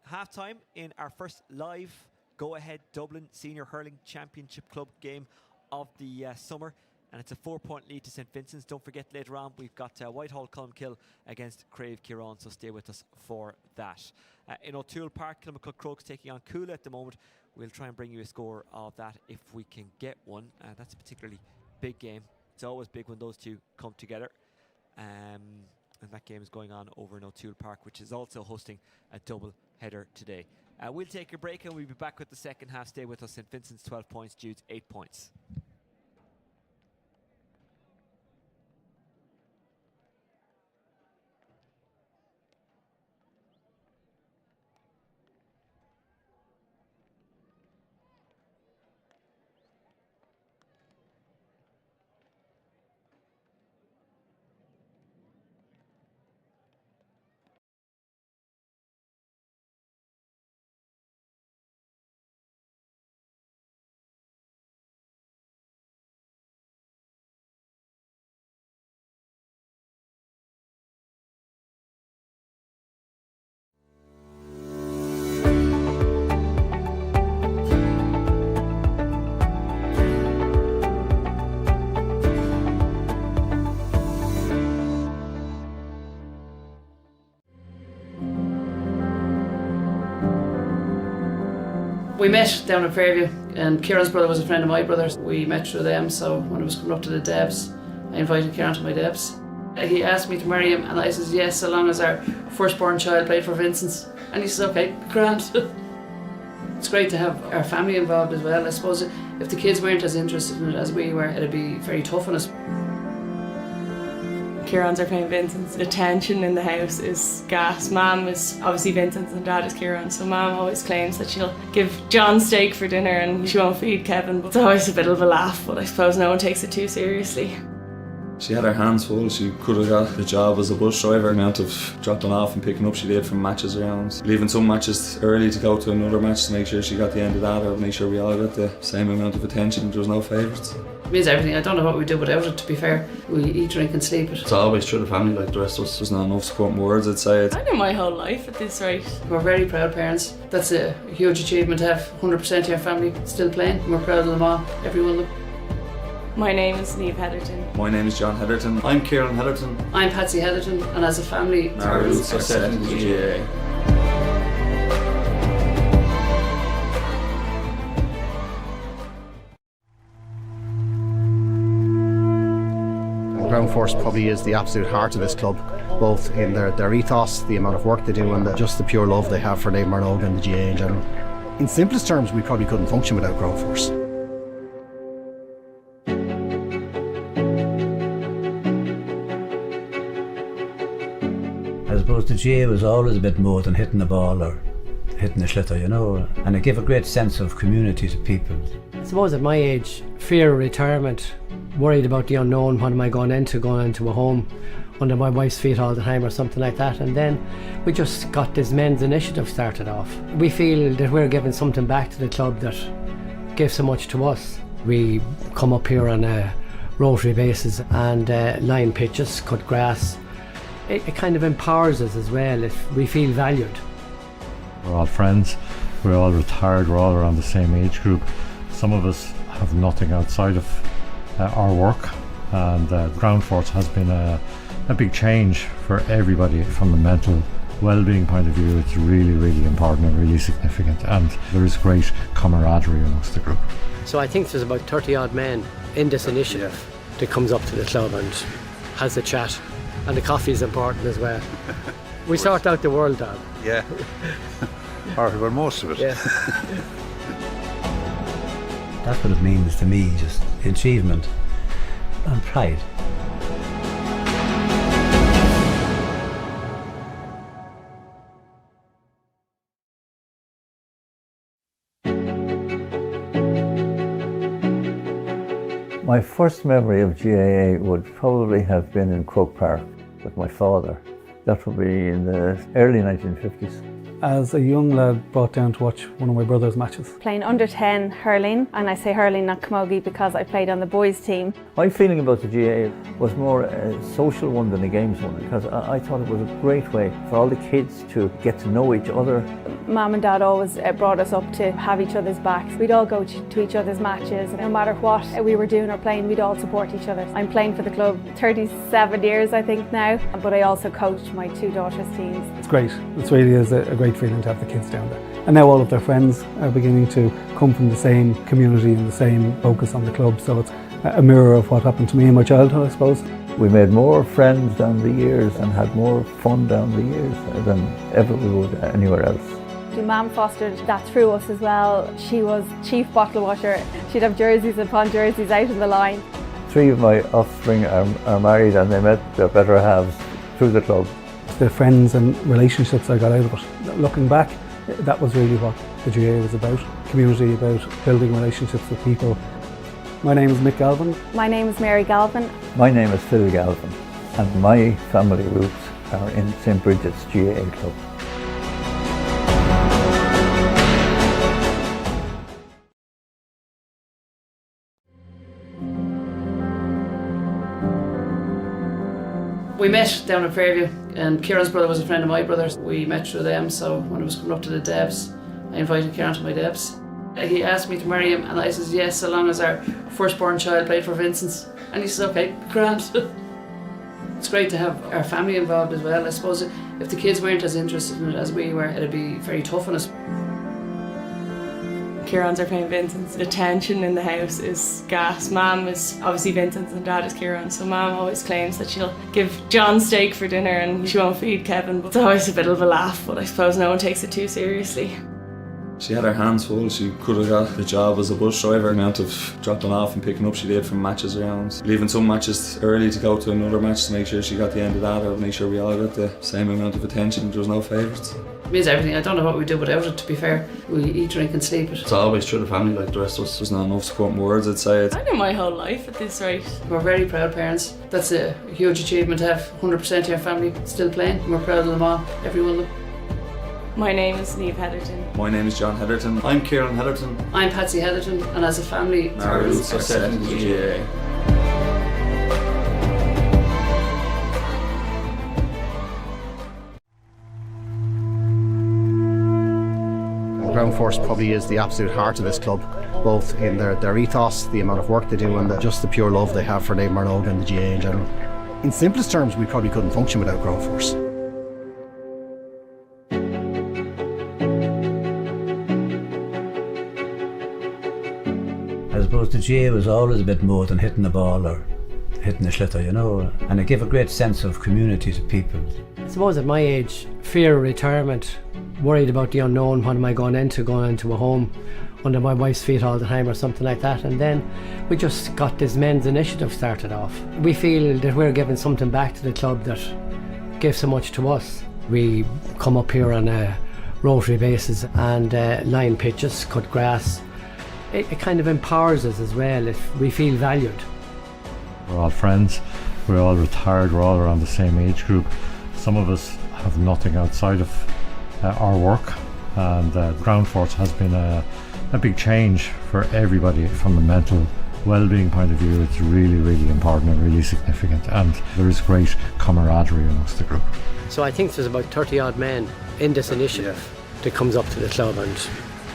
Half-time in our first live go-ahead Dublin Senior Hurling Championship Club game of the summer. And it's a 4-point lead to St. Vincent's. Don't forget, later on, we've got Whitehall Colmkill against Crave Kieran, so stay with us for that. In O'Toole Park, Kilmacud Crokes taking on Coola at the moment. We'll try and bring you a score of that if we can get one. That's a particularly big game. It's always big when those two come together. And that game is going on over in O'Toole Park, which is also hosting a double header today. We'll take a break and we'll be back with the second half. Stay with us. St. Vincent's 12 points, Jude's 8 points. We met down in Fairview, and Kieran's brother was a friend of my brother's. We met through them, so when I was coming up to the Debs, I invited Kieran to my Debs. He asked me to marry him, and I said yes, so long as our firstborn child played for Vincents. And he said, okay, grand. It's great to have our family involved as well. I suppose if the kids weren't as interested in it as we were, it'd be very tough on us. Kieran's are playing Vincents. The tension in the house is gas. Mum is obviously Vincents and Dad is Kieran, so Mum always claims that she'll give John steak for dinner and she won't feed Kevin. But it's always a bit of a laugh, but I suppose no one takes it too seriously. She had her hands full. She could have got a job as a bus driver. The amount of dropping off and picking up she did from matches around. Leaving some matches early to go to another match to make sure she got the end of that, or make sure we all got the same amount of attention. There was no favourites. It means everything. I don't know what we do without it, to be fair. We eat, drink and sleep it. It's always through the family like the rest of us. There's not enough supporting words, I'd say. I know my whole life at this rate. We're very proud parents. That's a huge achievement to have 100% of your family still playing. We're proud of them all, every one of them. My name is Niamh Heatherton. My name is John Heatherton. I'm Kieran Heatherton. I'm Patsy Heatherton, and as a family, Our roots are set in the GAA. Ground Force probably is the absolute heart of this club, both in their ethos, the amount of work they do, and just the pure love they have for Naomh Marnoga and the GAA in general. In simplest terms, we probably couldn't function without Ground Force. I suppose the GAA was always a bit more than hitting the ball or hitting the schlitter, you know, and it gave a great sense of community to people. I suppose at my age, fear of retirement, worried about the unknown, what am I going into a home under my wife's feet all the time or something like that, and then we just got this men's initiative started off. We feel that we're giving something back to the club that gave so much to us. We come up here on a rotary basis and line pitches, cut grass. It kind of empowers us as well if we feel valued. We're all friends, we're all retired, we're all around the same age group. Some of us have nothing outside of our work, and Ground Force has been a big change for everybody from a mental well-being point of view. It's really, really important and really significant, and there is great camaraderie amongst the group. So I think there's about 30 odd men in this initiative that comes up to the club and has a chat, and the coffee is important as well. We sort out the world, Dad. Yeah, or well, most of it. Yeah. That's what it means to me, just achievement and pride. My first memory of GAA would probably have been in Croke Park with my father. That would be in the early 1950s. As a young lad, brought down to watch one of my brother's matches. Playing under 10 hurling, and I say hurling, not camogie, because I played on the boys' team. My feeling about the GAA was more a social one than a games one, because I thought it was a great way for all the kids to get to know each other. Mum and Dad always brought us up to have each other's backs. We'd all go to each other's matches. No matter what we were doing or playing, we'd all support each other. I'm playing for the club 37 years, I think, now, but I also coached my two daughters' teams. It's great. It really is a great feeling to have the kids down there. And now all of their friends are beginning to come from the same community and the same focus on the club, so it's a mirror of what happened to me in my childhood, I suppose. We made more friends down the years and had more fun down the years than ever we would anywhere else. Mum fostered that through us as well. She was chief bottle washer. She'd have jerseys upon jerseys out in the line. 3 of my offspring are married, and they met their better halves through the club. The friends and relationships I got out of it. Looking back, that was really what the GAA was about. Community, about building relationships with people. My name is Mick Galvin. My name is Mary Galvin. My name is Phil Galvin, and my family roots are in St. Bridget's GAA Club. We met down in Fairview, and Kieran's brother was a friend of my brother's. We met through them, so when I was coming up to the Debs, I invited Kieran to my Debs. He asked me to marry him, and I said yes, so long as our firstborn child played for Vincents. And he said, okay, grand. It's great to have our family involved as well. I suppose if the kids weren't as interested in it as we were, it'd be very tough on us. Kieran's are playing Vincents. The tension in the house is gas. Mum is obviously Vincents and Dad is Kieran, so Mum always claims that she'll give John steak for dinner and she won't feed Kevin. But it's always a bit of a laugh, but I suppose no one takes it too seriously. She had her hands full. She could have got the job as a bus driver. The amount of dropping off and picking up she did from matches around. Leaving some matches early to go to another match to make sure she got the end of that, or make sure we all got the same amount of attention. There was no favourites. It means everything. I don't know what we do without it, to be fair. We eat, drink and sleep it. It's always through the family like the rest of us. There's not enough supporting words, I'd say. I know my whole life at this rate. We're very proud parents. That's a huge achievement to have 100% of your family still playing. We're proud of them all, every one of them. My name is Niamh Heatherton. My name is John Heatherton. I'm Kieran Heatherton. I'm Patsy Heatherton, and as a family, our roots are set in the GAA. The ground force probably is the absolute heart of this club, both in their ethos, the amount of work they do, and just the pure love they have for Naomh Marnoga and the GAA in general. In simplest terms, we probably couldn't function without ground force. I suppose the GAA was always a bit more than hitting the ball or hitting the schlitter, you know, and it gave a great sense of community to people. I suppose at my age, fear of retirement, worried about the unknown, what am I going into a home under my wife's feet all the time or something like that, and then we just got this men's initiative started off. We feel that we're giving something back to the club that gave so much to us. We come up here on a rotary basis and line pitches, cut grass. It kind of empowers us as well if we feel valued. We're all friends, we're all retired, we're all around the same age group. Some of us have nothing outside of our work, and ground force has been a big change for everybody from a mental well-being point of view. It's really, really important and really significant, and there is great camaraderie amongst the group. So I think there's about 30 odd men in this initiative that comes up to the club and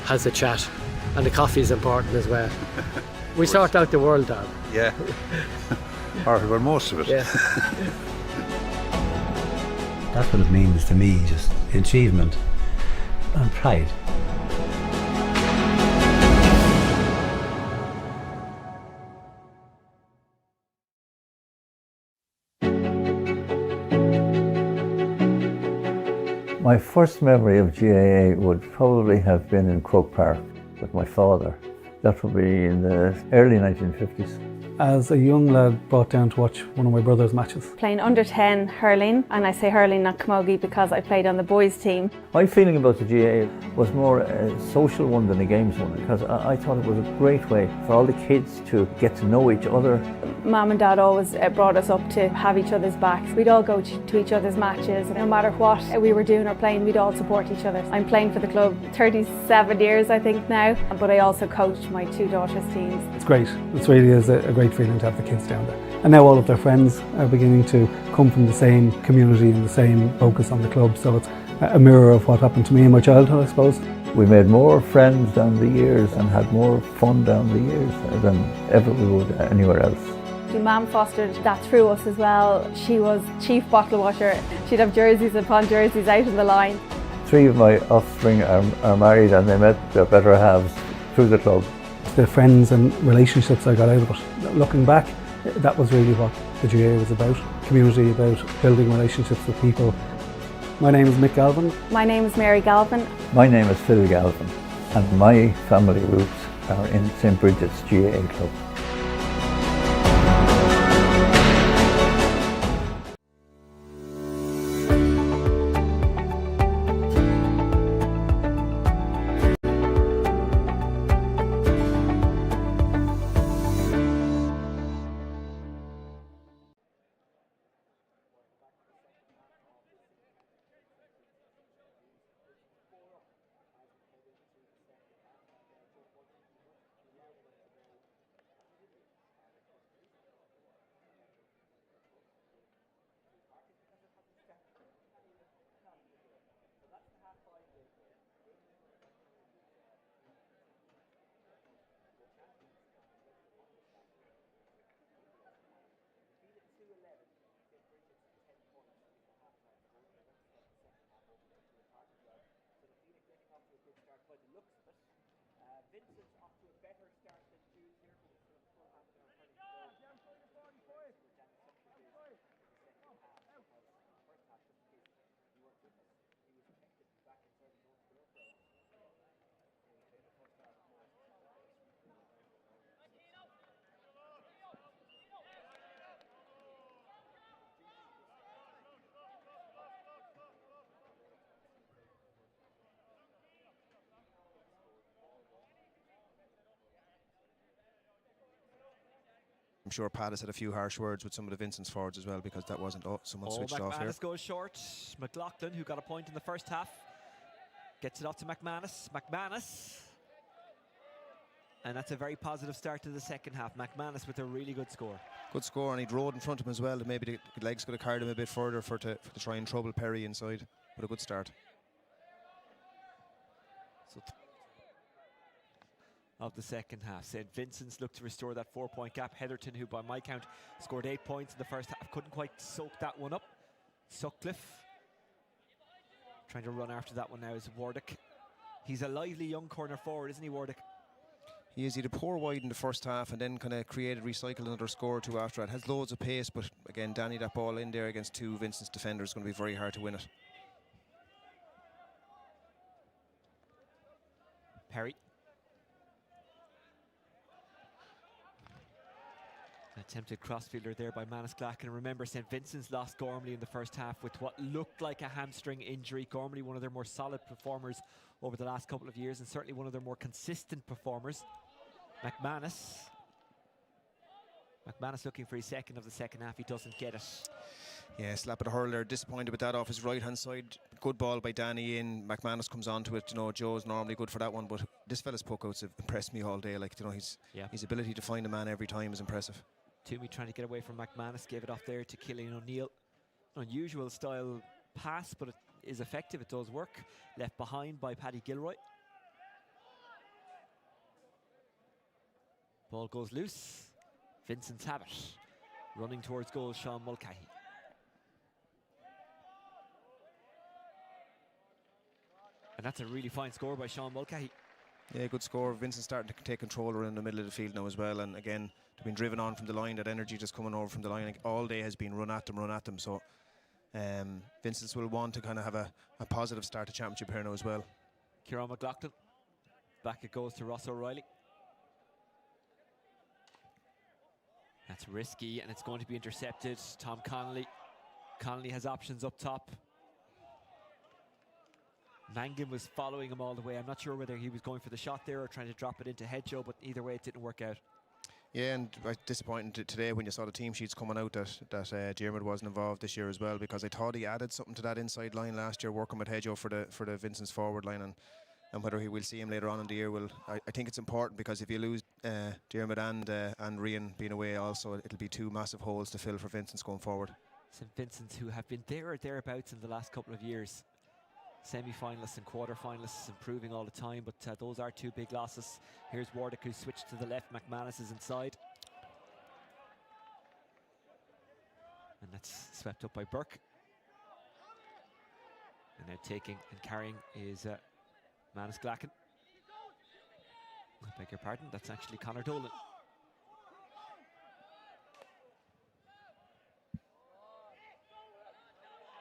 has a chat. And the coffee is important as well. We sort out the world, Dad. Yeah. Or well, most of it. Yeah. That's what it means to me, just achievement and pride. My first memory of GAA would probably have been in Croke Park with my father. That would be in the early 1950s. As a young lad, brought down to watch one of my brother's matches. Playing under 10 hurling, and I say hurling, not camogie, because I played on the boys' team. My feeling about the GAA was more a social one than a games one, because I thought it was a great way for all the kids to get to know each other. Mum and Dad always brought us up to have each other's backs. We'd all go to each other's matches. No matter what we were doing or playing, we'd all support each other. I'm playing for the club 37 years, I think now, but I also coached my two daughters' teams. It's great. It really is a great feeling to have the kids down there. And now all of their friends are beginning to come from the same community and the same focus on the club. So it's a mirror of what happened to me in my childhood, I suppose. We made more friends down the years and had more fun down the years than ever we would anywhere else. Mum fostered that through us as well. She was chief bottle washer. She'd have jerseys upon jerseys out in the line. 3 of my offspring are married, and they met their better halves through the club. The friends and relationships I got out of it. Looking back, that was really what the GAA was about. Community, about building relationships with people. My name is Mick Galvin. My name is Mary Galvin. My name is Phil Galvin, and my family roots are in St Bridget's GAA Club. Vincents off to a better start than Judes here, but it's still a full half an hour. I'm sure Pat has had a few harsh words with some of the Vincents forwards as well, because that wasn't someone switched off here. McManus goes short. McLaughlin, who got a point in the first half, gets it off to McManus. And that's a very positive start to the second half. McManus with a really good score. Good score, and he'd rode in front of him as well. Maybe the legs could have carried him a bit further to try and trouble Perry inside. But a good start. So of the second half, St. Vincent's looked to restore that 4-point gap. Heatherton, who by my count scored 8 points in the first half, couldn't quite soak that one up. Sutcliffe trying to run after that one now is Wardick. He's a lively young corner forward, isn't he, Wardick? He is. He'd pour wide in the first half and then kind of recycled another score or two after that. Has loads of pace, but again, Danny, that ball in there against two Vincent's defenders is going to be very hard to win it. Perry. An attempted crossfielder there by Manasclack. And remember, St. Vincent's lost Gormley in the first half with what looked like a hamstring injury. Gormley, one of their more solid performers over the last couple of years, and certainly one of their more consistent performers. McManus looking for his second of the second half. He doesn't get it. Yeah, slap at a hurler. Disappointed with that off his right hand side. Good ball by Danny in. McManus comes onto it. You know, Joe's normally good for that one, but this fella's puckouts have impressed me all day. Like, you know, his ability to find a man every time is impressive. Toomey trying to get away from McManus, gave it off there to Killian O'Neill. Unusual style pass, but it is effective. It does work. Left behind by Paddy Gilroy. Ball goes loose. Vincent's have it. Running towards goal, Sean Mulcahy. And that's a really fine score by Sean Mulcahy. Yeah, good score. Vincent starting to take control around the middle of the field now as well. And again, they've been driven on from the line. That energy just coming over from the line all day has been run at them. So Vincent's will want to kind of have a positive start to championship here now as well. Kieran McLaughlin. Back it goes to Ross O'Reilly. That's risky, and it's going to be intercepted. Tom Connolly. Connolly has options up top. Mangan was following him all the way. I'm not sure whether he was going for the shot there or trying to drop it into Hedgehoe, but either way it didn't work out. Yeah, and disappointing today when you saw the team sheets coming out that Diarmid wasn't involved this year as well, because I thought he added something to that inside line last year, working with Hedgehoe for the Vincent's forward line, and whether he will see him later on in the year, I think it's important, because if you lose Diarmid and Rian being away also, it'll be two massive holes to fill for Vincent's going forward. St. Vincent's, who have been there or thereabouts in the last couple of years. Semi-finalists and quarter-finalists, improving all the time, but those are two big losses. Here's Wardick, who switched to the left. McManus is inside. And that's swept up by Burke. And now taking and carrying is Manasclacken. I beg your pardon, that's actually Conor Dolan.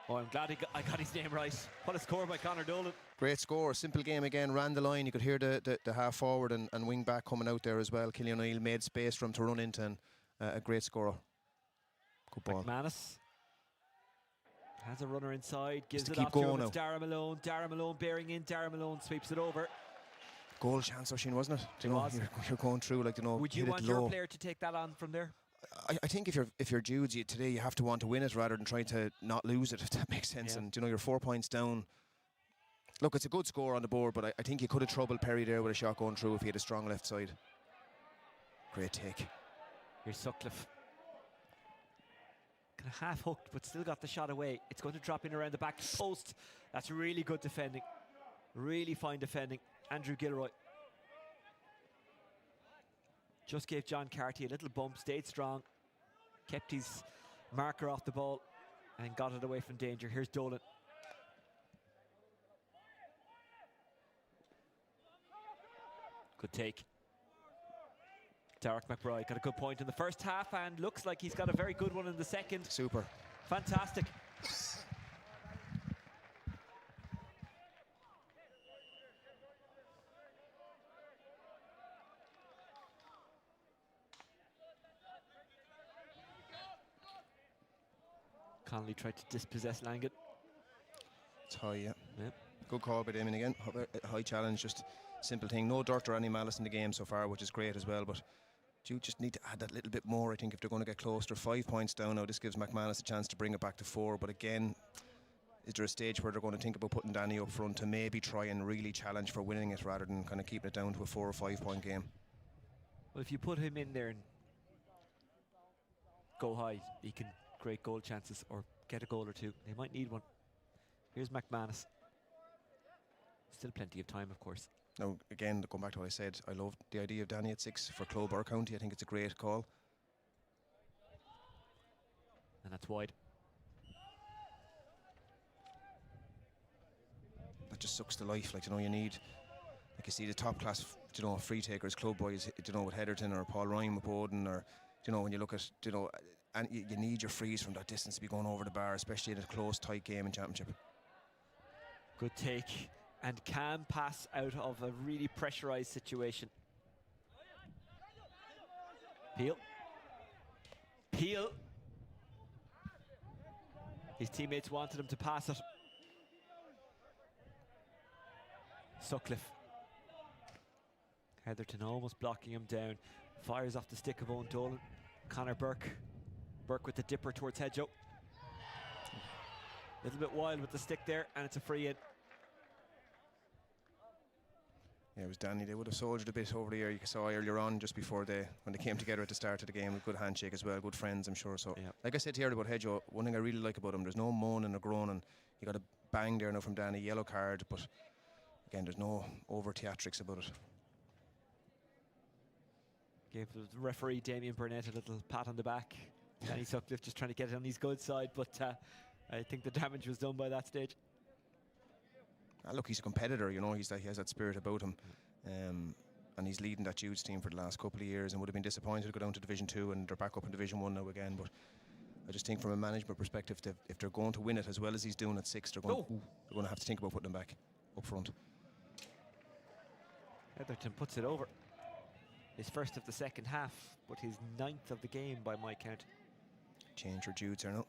Oh, I'm glad I got his name right. What a score by Conor Dolan. Great score, simple game again, ran the line. You could hear the half forward and wing back coming out there as well. Killian O'Neill made space for him to run into, and a great scorer. Good ball. McManus has a runner inside, gives it keep off to going him. It's Dara Malone. Dara Malone bearing in. Dara Malone sweeps it over. Goal chance, Oisín, wasn't it? It was. You're going through, like, Would you want your player to take that on from there? I think if you're Judes today, you have to want to win it rather than try to not lose it, if that makes sense. Yeah. And you're 4 points down. Look, it's a good score on the board, but I think you could have troubled Perry there with a shot going through if he had a strong left side. Great take. Here's Sutcliffe. Kind of half hooked, but still got the shot away. It's going to drop in around the back post. That's really good defending. Really fine defending. Andrew Gilroy just gave John Carty a little bump, stayed strong, kept his marker off the ball, and got it away from danger. Here's Dolan. Good take. Derek McBride got a good point in the first half and looks like he's got a very good one in the second. Super. Fantastic. Connolly tried to dispossess Langan. It's high, yeah. Yeah. Good call by Damien again. High challenge, just simple thing. No dirt or any malice in the game so far, which is great as well. But you just need to add that little bit more, I think, if they're going to get close. They're 5 points down now. This gives McManus a chance to bring it back to 4. But again, is there a stage where they're going to think about putting Danny up front to maybe try and really challenge for winning it rather than kind of keeping it down to a 4 or 5 point game? Well, if you put him in there and go high, he can create goal chances or get a goal or two. They might need one. Here's McManus. Still plenty of time, of course. Now, again, going back to what I said, I love the idea of Danny at 6 for club or county. I think it's a great call. And that's wide. That just sucks the life. Like, you know, you need, like you see the top class, you know, free takers, club boys, you know, with Heatherton or Paul Ryan with Bowden, or, you know, when you look at, you know, and you need your frees from that distance to be going over the bar, especially in a close, tight game in championship. Good take. And can pass out of a really pressurised situation. Peel. Peel. His teammates wanted him to pass it. Sutcliffe. Heatherton almost blocking him down. Fires off the stick of Owen Dolan. Conor Burke. Burke with the dipper towards Hedgehoe. A little bit wild with the stick there, and it's a free in. Yeah, it was Danny. They would have soldiered a bit over the year. You saw earlier on, just before when they came together at the start of the game, a good handshake as well, good friends, I'm sure. So, like I said here about Hedgehoe, one thing I really like about him, there's no moaning or groaning. You got a bang there now from Danny, yellow card, but again, there's no over theatrics about it. Gave the referee Damien Burnett a little pat on the back. Danny Sutcliffe just trying to get it on his good side, but I think the damage was done by that stage. Look, he's a competitor, you know, he has that spirit about him, and he's leading that Judes team for the last couple of years and would have been disappointed to go down to Division 2, and they're back up in Division 1 now again. But I just think from a management perspective, if they're going to win it as well as he's doing at 6, they're going to have to think about putting him back up front. Heatherton puts it over. His first of the second half, but his 9th of the game by my count. Change for Judes here now.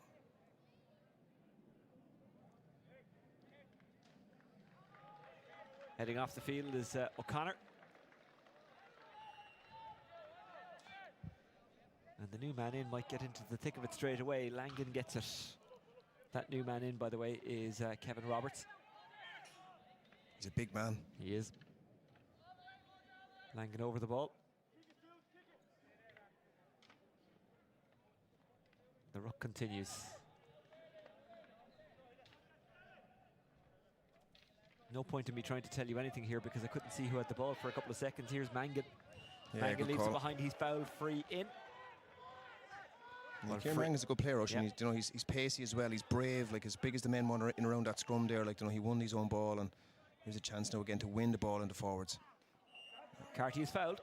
Heading off the field is O'Connor. And the new man in might get into the thick of it straight away. Langan gets it. That new man in, by the way, is Kevin Roberts. He's a big man. He is. Langan over the ball. The ruck continues. No point in me trying to tell you anything here because I couldn't see who had the ball for a couple of seconds. Here's Mangan. Yeah, Mangan leaves it behind. He's fouled free in. Well, Kieran Mangan's a good player, Ocean. Yeah. He's pacey as well. He's brave, like as big as the men one in around that scrum there. Like, he won his own ball, and here's a chance now again to win the ball into forwards. Carty is fouled.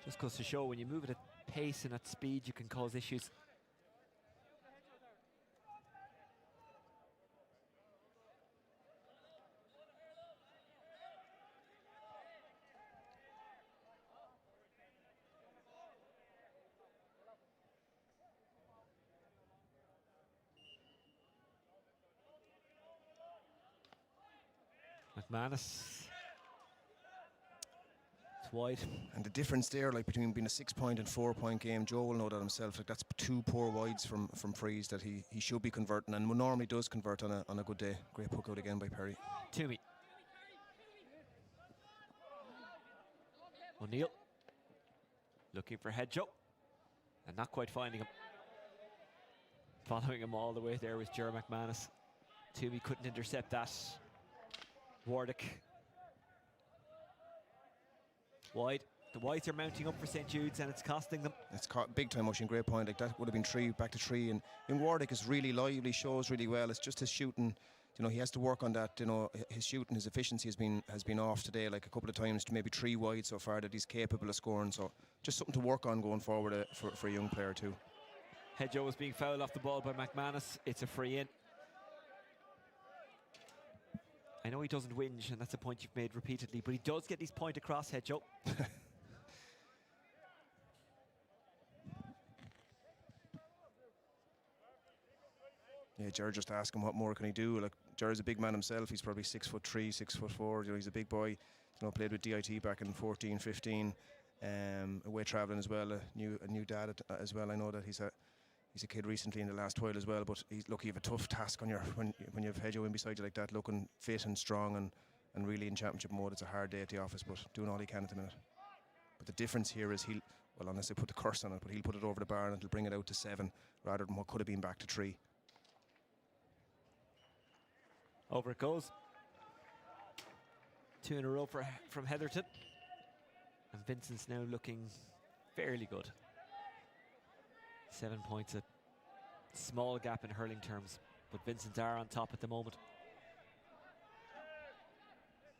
Just goes to show when you move it at pace and at speed, you can cause issues. McManus. It's wide. And the difference there, like between being a 6-point and 4-point game, Joe will know that himself. Like that's 2 poor wides from frees that he should be converting, and normally does convert on a good day. Great puck out again by Perry. Toomey. O'Neill. Looking for Hedgehoe. And not quite finding him. Following him all the way there was Ger McManus. Toomey couldn't intercept that. Wardick. Wide. The wides are mounting up for St. Jude's and it's costing them. It's caught big time, Ocean. Great point. Like that would have been 3 back to 3. And Wardick is really lively, shows really well. It's just his shooting. he has to work on that. His shooting, his efficiency has been off today, like a couple of times, to maybe 3 wide so far that he's capable of scoring. So just something to work on going forward for a young player too. Hedgehoe was being fouled off the ball by McManus. It's a free in. I know he doesn't whinge, and that's a point you've made repeatedly, but he does get his point across, Hedgehoe. Yeah, Ger just asked him what more can he do. Like, Ger's a big man himself. He's probably 6'3", 6'4". He's a big boy. Played with DIT back in 14, 15. Away travelling as well. A new dad as well. I know that he's a kid recently in the last while as well. But you have a tough task on when you have Hedgehoe in beside you like that, looking fit and strong and really in championship mode. It's a hard day at the office, but doing all he can at the minute. But the difference here is unless they put the curse on it, but he'll put it over the bar and it'll bring it out to 7 rather than what could have been back to 3. Over it goes. 2 in a row from Heatherton. And Vincent's now looking fairly good. 7 points, a small gap in hurling terms, but Vincent's are on top at the moment.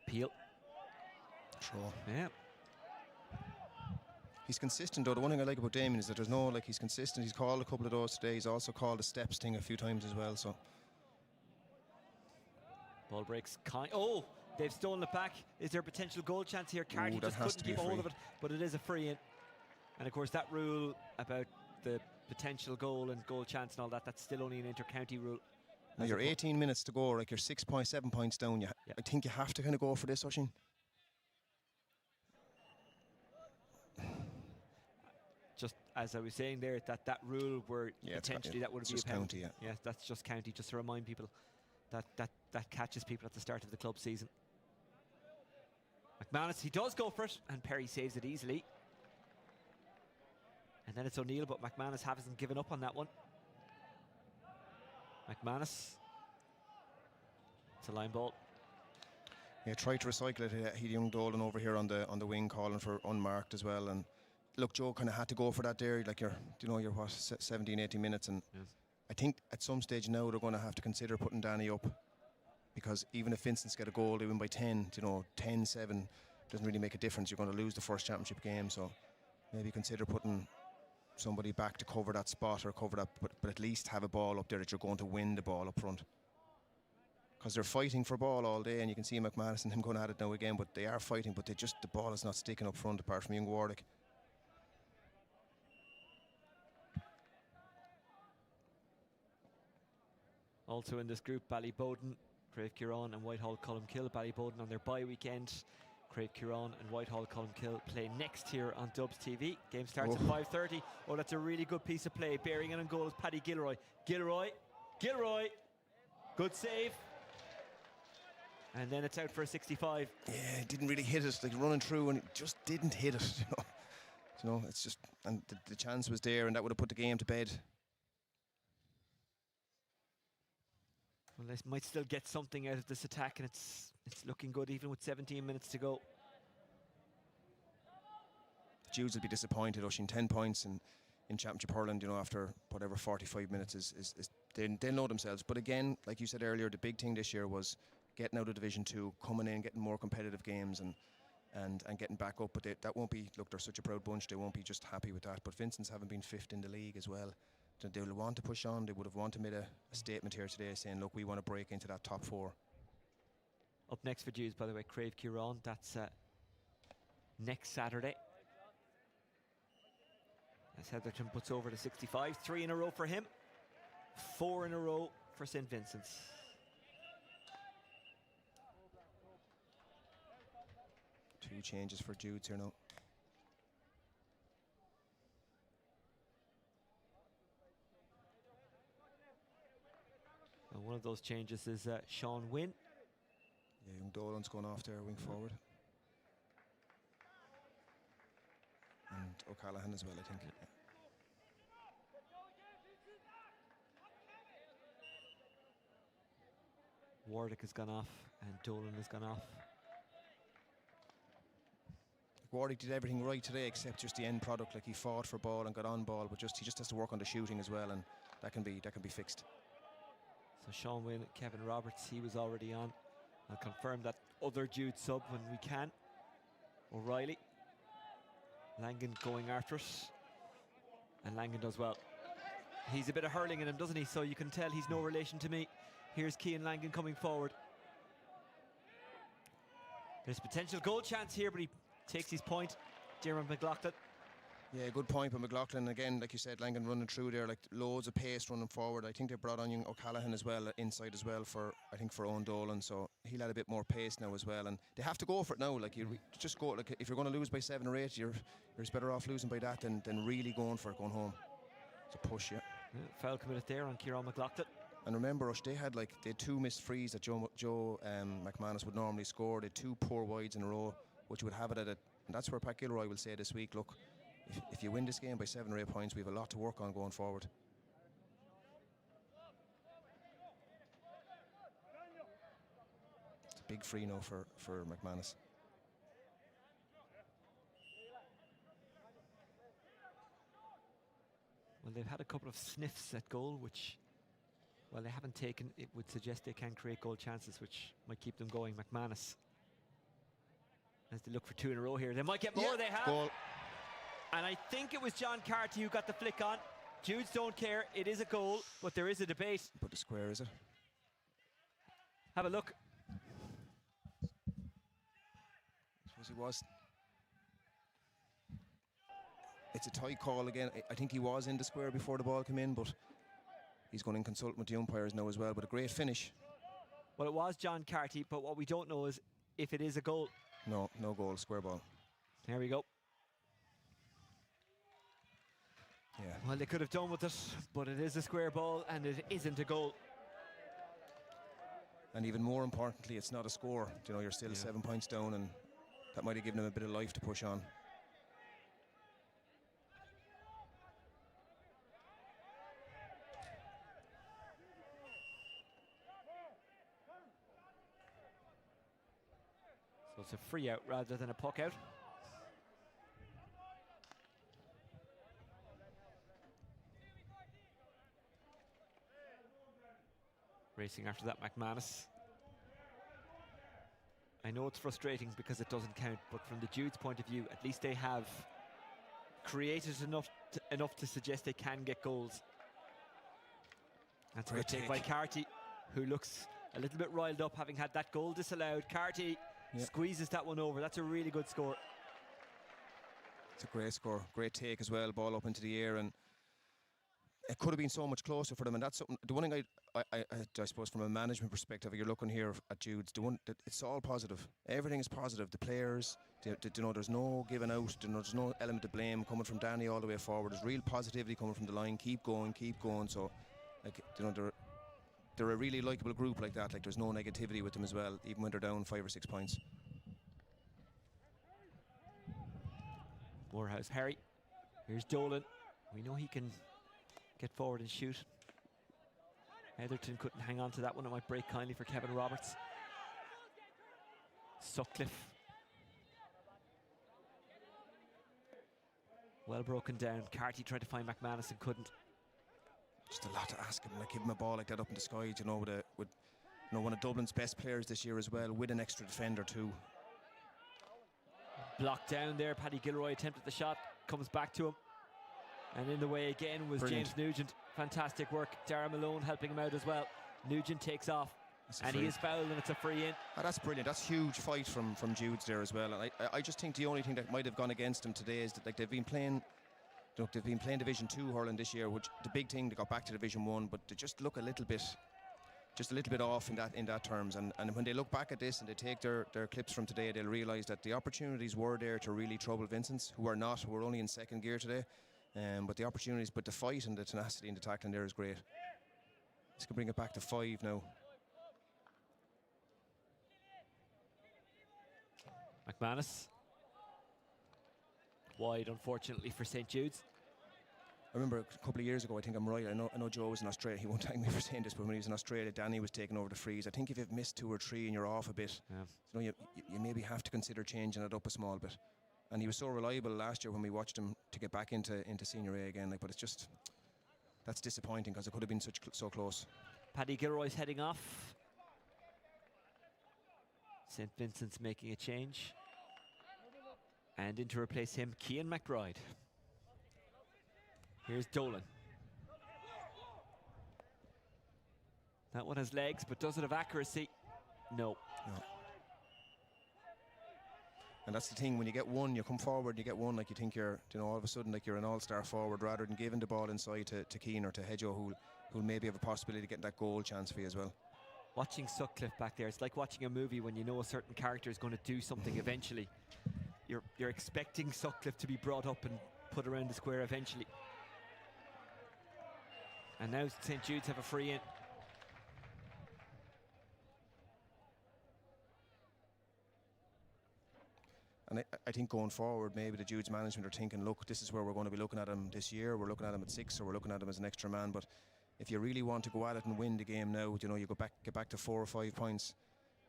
Peel. Throw. Yeah. He's consistent though. The one thing I like about Damien is that there's no, he's consistent. He's called a couple of those today. He's also called the steps thing a few times as well, so. Ball breaks. Oh, they've stolen it back. Is there a potential goal chance here? Carty just couldn't keep a hold of it, but it is a free in. And of course that rule about the potential goal and goal chance and all that, that's still only an inter-county rule. Now you're 18 minutes to go, you're 6.7 points down. I think you have to kind of go for this, Oisín. Just as I was saying there, that rule where potentially that would be a penalty. County, yeah, that's just county, just to remind people that catches people at the start of the club season. McManus, he does go for it, and Perry saves it easily. And then it's O'Neill, but McManus hasn't given up on that one. McManus. It's a line ball. Yeah, try to recycle it. He young Dolan over here on the wing calling for unmarked as well. And look, Joe kind of had to go for that there. Like you're what, 17, 18 minutes, and yes. I think at some stage now they're going to have to consider putting Danny up, because even if Vincents get a goal, they win by 10. 10-7 doesn't really make a difference. You're going to lose the first championship game, so maybe consider putting somebody back to cover that spot or cover that, but at least have a ball up there that you're going to win the ball up front. Because they're fighting for ball all day, and you can see McManus and him going at it now again, but they are fighting, but the ball is not sticking up front apart from young Warwick. Also in this group, Ballyboden, Crave Kieran and Whitehall Columkill. Ballyboden on their bye weekend. Crave Kieran and Whitehall Columkill play next here on Dubs TV. Game starts at 5:30. Oh, that's a really good piece of play. Bearing in on goal is Paddy Gilroy. Gilroy. Good save. And then it's out for a 65. Yeah, it didn't really hit it, running through, and it just didn't hit it. It's just, and the chance was there, and that would have put the game to bed. Well, they might still get something out of this attack, and it's looking good even with 17 minutes to go. Judes will be disappointed. Oisín, 10 points in Championship hurling, after whatever 45 minutes is they'll know themselves. But again, like you said earlier, the big thing this year was getting out of Division 2, coming in, getting more competitive games and getting back up. But that won't be, look, they're such a proud bunch, they won't be just happy with that. But Vincents haven't been 5th in the league as well. They'll want to push on. They would have wanted to make a statement here today saying, look, we want to break into that top 4. Up next for Judes, by the way, Crave Kieran. That's next Saturday. As Heatherton puts over the 65. 3 in a row for him. 4 in a row for St. Vincent's. Two changes for Judes here now. And one of those changes is Sean Wynn. Yeah, young Dolan's going off there, wing forward. And O'Callaghan as well, I think. Yeah. Warwick has gone off and Dolan has gone off. Warwick did everything right today except just the end product. Like, he fought for ball and got on ball, but he just has to work on the shooting as well, and that can be fixed. So Sean Wynn, Kevin Roberts, he was already on. I'll confirm that other Jude sub when we can. O'Reilly. Langan going after it. And Langan does well. He's a bit of hurling in him, doesn't he? So you can tell he's no relation to me. Here's Cian Langan coming forward. There's potential goal chance here, but he takes his point. Diarmaid McLaughlin. Yeah, good point by McLaughlin. Again, like you said, Langan running through there, like loads of pace running forward. I think they brought on young O'Callaghan as well, inside as well, for I think for Owen Dolan. So he'll add a bit more pace now as well. And they have to go for it now. Like you just go. Like if you're going to lose by 7 or 8, you're better off losing by that than really going for it, going home. It's a push, yeah. Foul committed there on Ciarán McLaughlin. And remember, Rush, they had 2 missed frees that Joe McManus would normally score. They had 2 poor wides in a row, which would have it at it. And that's where Pat Gilroy will say this week, look, if you win this game by 7 or 8 points, we have a lot to work on going forward. It's a big free now for McManus. Well, they've had a couple of sniffs at goal, which, well, they haven't taken. It would suggest they can create goal chances, which might keep them going. McManus, as they look for 2 in a row here. They might get more, they have. Goal. And I think it was John Carty who got the flick on. Judes don't care, it is a goal, but there is a debate. Put the square, is it? Have a look. I suppose he was. It's a tight call again. I think he was in the square before the ball came in, but he's going to consult with the umpires now as well. But a great finish. Well, it was John Carty, but what we don't know is if it is a goal. No goal, square ball. There we go. Yeah. Well, they could have done with it, but it is a square ball and it isn't a goal. And even more importantly, it's not a score. You know, you're still 7 points down, and that might have given them a bit of life to push on. So it's a free out rather than a puck out. Racing after that, McManus. I know it's frustrating because it doesn't count, but from the Jude's point of view, at least they have created enough to suggest they can get goals. That's a good take by Carty, who looks a little bit riled up having had that goal disallowed. Carty squeezes that one over. That's a really good score. It's a great score, great take as well, ball up into the air, and it could have been so much closer for them. And that's something, the one thing I suppose from a management perspective, you're looking here at Jude's, it's all positive. Everything is positive. The players, there's no giving out. There's no element of blame coming from Danny all the way forward. There's real positivity coming from the line. Keep going. So, they're a really likeable group like that. Like, there's no negativity with them as well, even when they're down 5 or 6 points. Morehouse, Harry. Here's Dolan. We know he can get forward and shoot. Heatherton couldn't hang on to that one. It might break kindly for Kevin Roberts. Sutcliffe. Well broken down. Carty tried to find McManus and couldn't. Just a lot to ask him. Like, give him a ball like that up in the sky, with one of Dublin's best players this year as well, with an extra defender too. Blocked down there. Paddy Gilroy attempted the shot, comes back to him. And in the way again was James Nugent. Fantastic work. Darragh Malone helping him out as well. Nugent takes off, and he is fouled, and it's a free in. Oh, that's brilliant. That's huge fight from Judes there as well. And I just think the only thing that might have gone against them today is that, like, they've been playing Division 2 hurling this year, which the big thing, they got back to Division 1, but they just look a little bit off in that terms. And when they look back at this and they take their clips from today, they'll realise that the opportunities were there to really trouble Vincents, who are only in second gear today. But the opportunities, but the fight and the tenacity and the tackling there is great. This can bring it back to 5 now. McManus. Wide, unfortunately, for St. Jude's. I remember a couple of years ago, I think I'm right, I know Joe was in Australia, he won't thank me for saying this, but when he was in Australia, Danny was taking over the frees. I think if you've missed 2 or 3 and you're off a bit, you maybe have to consider changing it up a small bit. And he was so reliable last year when we watched him to get back into Senior A again. But it's just, that's disappointing because it could have been so close. Paddy Gilroy's heading off. St. Vincent's making a change. And in to replace him, Cian McBride. Here's Dolan. That one has legs, but does it have accuracy? No. And that's the thing, when you get one, you come forward, you get one, like you think you're, you know, all of a sudden like you're an all-star forward, rather than giving the ball inside to Keane or to Hedgehoe, who'll maybe have a possibility of getting that goal chance for you as well. Watching Sutcliffe back there, it's like watching a movie when you know a certain character is going to do something eventually. You're expecting Sutcliffe to be brought up and put around the square eventually. And now St. Jude's have a free in. And I think going forward, maybe the Judes management are thinking, look, this is where we're going to be looking at him this year. We're looking at him at 6, or we're looking at him as an extra man. But if you really want to go at it and win the game now, you know, you get back to 4 or 5 points.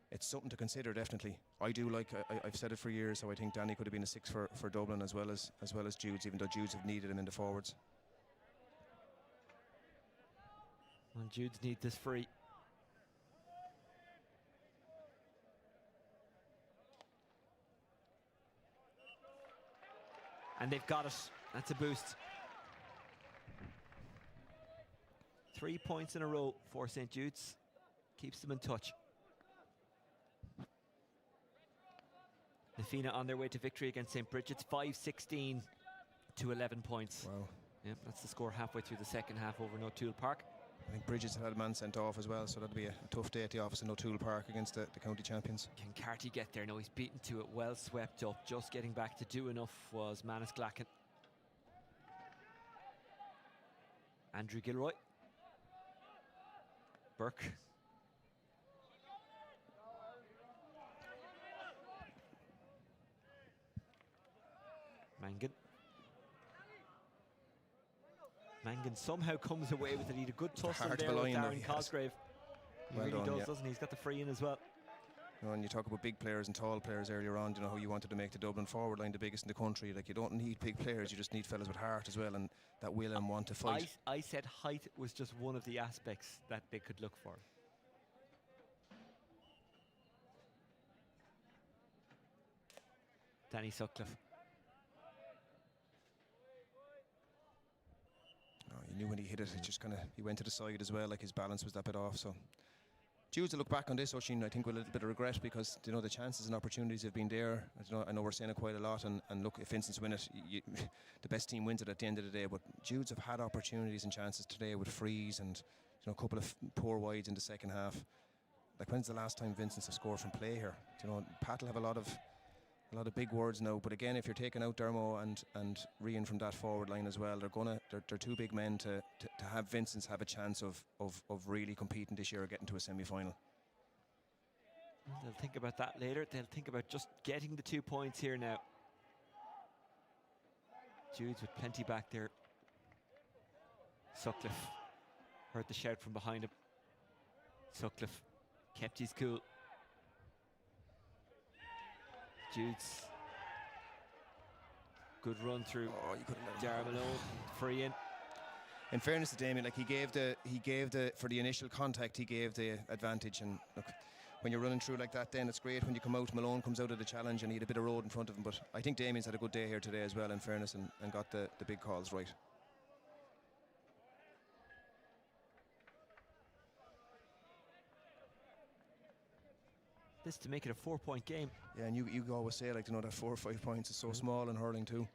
It's something to consider, definitely. I do like, I've said it for years, so I think Danny could have been a 6 for Dublin as well as Judes, even though Judes have needed him in the forwards. Well, Judes need this free. And they've got it. That's a boost. 3 points in a row for St. Jude's. Keeps them in touch. Nafina on their way to victory against St. Bridget's, 5-16 to 11 points. Wow. Yeah, that's the score halfway through the second half over in O'Toole Park. I think Bridget's had a man sent off as well, so that'll be a tough day at the office in O'Toole Park against the county champions. Can Carty get there? No, he's beaten to it, well swept up. Just getting back to do enough was Manus Glacken. Andrew Gilroy. Burke. Mangan. Mangan somehow comes away with it. He had a good tussle there with Darren Cosgrave. He really does, doesn't he? He's got the free in as well. You know, and you talk about big players and tall players earlier on, you know, how you wanted to make the Dublin forward line the biggest in the country. Like, you don't need big players, you just need fellas with heart as well, and that will and want to fight. I said height was just one of the aspects that they could look for. Danny Sutcliffe. Oh, you knew when he hit it, it just kind of, he went to the side as well, like his balance was that bit off. So Judes will look back on this, Oisin, I think with a little bit of regret, because, you know, the chances and opportunities have been there. I know we're saying it quite a lot, and look, if Vincents win it, the best team wins it at the end of the day. But Judes have had opportunities and chances today with frees and, you know, a couple of poor wides in the second half. Like, when's the last time Vincents have scored from play here? You know, Pat will have a lot of big words now, but again, if you're taking out Dermo and Rian from that forward line as well, they're two big men to have Vincents have a chance of really competing this year or getting to a semi-final. They'll think about that later. They'll think about just getting the 2 points here now. Judes with plenty back there. Sutcliffe heard the shout from behind him. Sutcliffe kept his cool. Judes, good run through. Oh, you couldn't let him. Dara Malone, free in. In fairness to Damien, like he gave the for the initial contact, he gave the advantage. And look, when you're running through like that, then it's great when you come out. Malone comes out of the challenge and he had a bit of road in front of him. But I think Damien's had a good day here today as well, in fairness, and got the big calls right. This to make it a 4-point game. Yeah, and you always say, like, you know, that 4 or 5 points is so small in hurling too.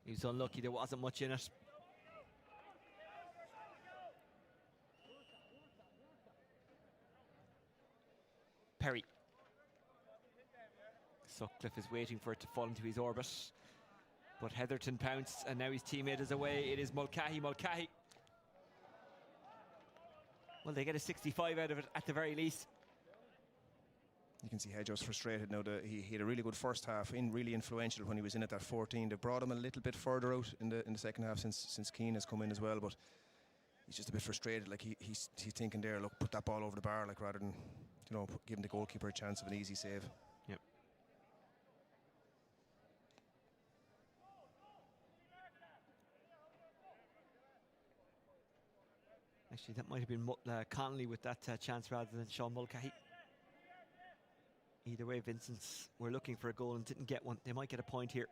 He was unlucky, there wasn't much in it. Perry. Sutcliffe is waiting for it to fall into his orbit, but Heatherton pounced, and now his teammate is away. It is Mulcahy. Well, they get a 65 out of it at the very least. You can see Hedgehoe's frustrated now. He had a really good first half, really influential when he was in at that 14. They brought him a little bit further out in the second half since Keane has come in as well. But he's just a bit frustrated. Like he's thinking there, look, put that ball over the bar, like rather than giving the goalkeeper a chance of an easy save. Yep. Actually, that might have been Connolly with that chance rather than Sean Mulcahy. Either way, Vincents were looking for a goal and didn't get one. They might get a point here.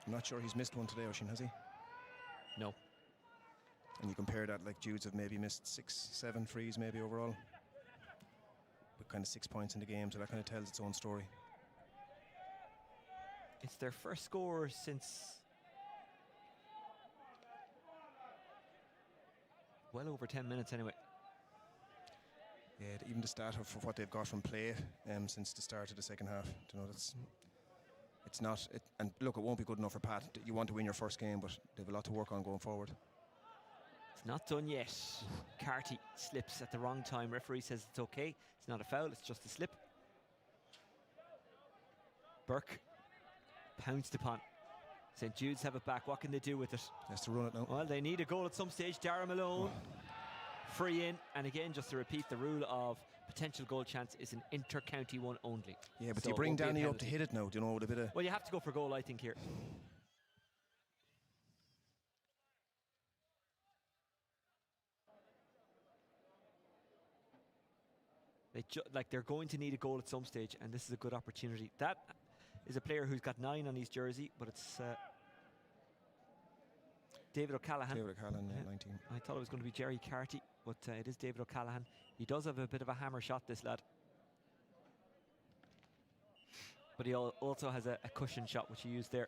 I'm not sure he's missed one today, Oisin, has he? No. And you compare that, like Judes have maybe missed 6-7 frees maybe overall, with kind of 6 points in the game, so that kind of tells its own story. It's their first score since well over 10 minutes anyway. Yeah, even the stat of what they've got from play since the start of the second half, it's not. And look, it won't be good enough for Pat. You want to win your first game, but they have a lot to work on going forward. It's not done yet. Carty slips at the wrong time. Referee says it's okay. It's not a foul, it's just a slip. Burke pounced upon. St. Jude's have it back. What can they do with it? Has to run it now. Well, they need a goal at some stage. Dara Malone, free in. And again, just to repeat, the rule of potential goal chance is an inter-county one only. Yeah, but so you bring Danny up to hit it now, with a bit of... Well, you have to go for goal, I think, here. They're going to need a goal at some stage, and this is a good opportunity. That is a player who's got 9 on his jersey, but it's David O'Callaghan. David O'Callaghan, 19. I thought it was going to be Jerry Carty, but it is David O'Callaghan. He does have a bit of a hammer shot, this lad. But he also has a cushion shot, which he used there.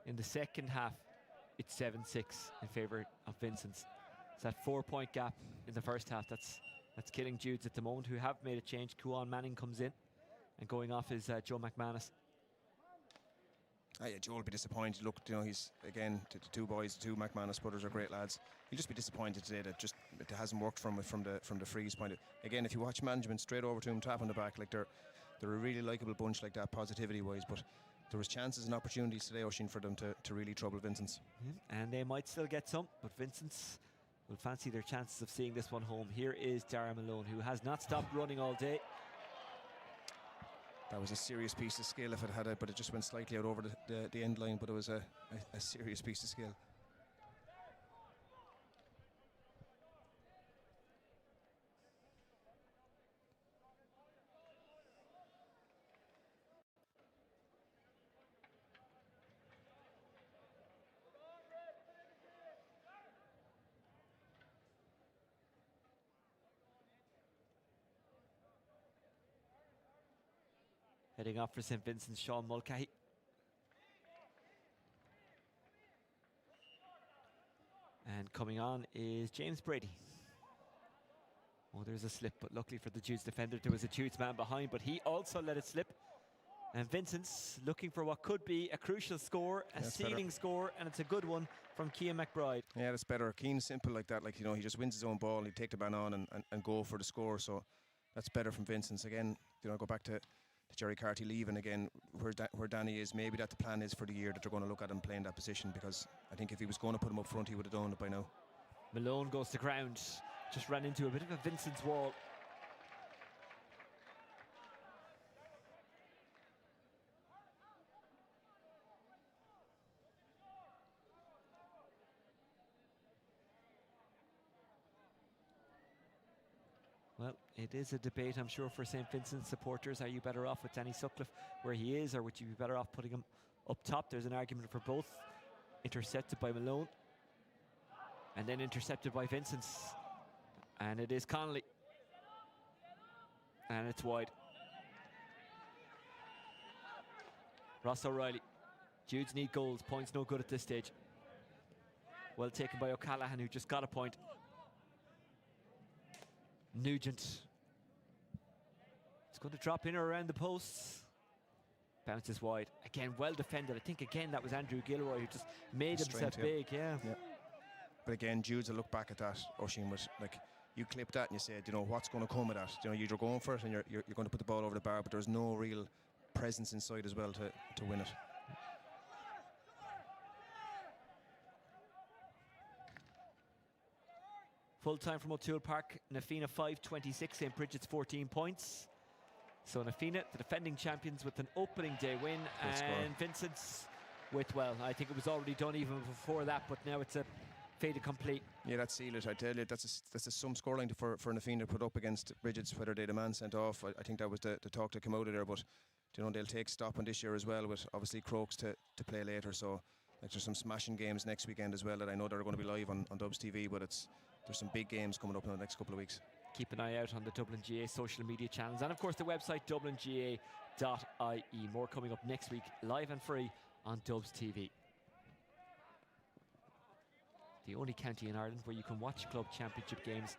In the second half, it's 7-6 in favour of Vincents. It's that 4-point gap in the first half. That's killing Judes at the moment, who have made a change. Kuan Manning comes in, and going off is Joe McManus. Yeah, Joe will be disappointed. Look, he's, again, the two boys, the two McManus brothers are great lads. He'll just be disappointed today that it hasn't worked from the freeze point. Again, if you watch management, straight over to him, tap on the back, like they're a really likeable bunch like that, positivity-wise, but there was chances and opportunities today, Oisin, for them to really trouble Vincents. And they might still get some, but Vincents will fancy their chances of seeing this one home. Here is Dara Malone, who has not stopped running all day. That was a serious piece of skill if it had it, but it just went slightly out over the end line, but it was a serious piece of skill. Heading off for St. Vincent's, Sean Mulcahy. And coming on is James Brady. Oh, there's a slip, but luckily for the Judes defender, there was a Judes man behind, but he also let it slip. And Vincent's looking for what could be a crucial score, a ceiling score, and it's a good one from Cian McBride. Yeah, that's better. Keane, simple like that. Like, he just wins his own ball, he'd take the man on and go for the score. So that's better from Vincent's. Again, go back to Jerry Carty leaving again, where Danny is. Maybe that the plan is for the year, that they're going to look at him playing that position, because I think if he was going to put him up front, he would have done it by now. Malone goes to ground, just ran into a bit of a Vincent's wall. Well, it is a debate, I'm sure, for St. Vincent's supporters. Are you better off with Danny Sutcliffe where he is, or would you be better off putting him up top? There's an argument for both. Intercepted by Malone, and then intercepted by Vincent's. And it is Connolly. And it's wide. Ross O'Reilly Judes need goals. Points no good at this stage. Well taken by O'Callaghan, who just got a point. Nugent. It's going to drop in or around the posts. Bounces wide. Again, well defended. I think, again, that was Andrew Gilroy who just made himself big. Yeah. But again, Judes will look back at that, Oisin, with, like, you clip that and you say, you know, what's going to come of that? You know, you're going for it and you're going to put the ball over the bar, but there's no real presence inside as well to win it. Full time from O'Toole Park. Nafina 5-26, St. Bridget's 14 points. So Nafina, the defending champions, with an opening day win, and Vincents with, well, I think it was already done even before that, but now it's a fait accompli. Yeah, that's sealed it. I tell you, that's some scoreline for Nafina to put up against Bridget's, whether they had a man sent off. I think that was the talk that came out of there, but you know, they'll take stop on this year as well, with obviously Crokes to play later. So like, there's some smashing games next weekend as well that I know they're going to be live on Dubs TV, but there's some big games coming up in the next couple of weeks. Keep an eye out on the Dublin GA social media channels, and of course the website dublinga.ie. More coming up next week, live and free on Dubs TV. The only county in Ireland where you can watch club championship games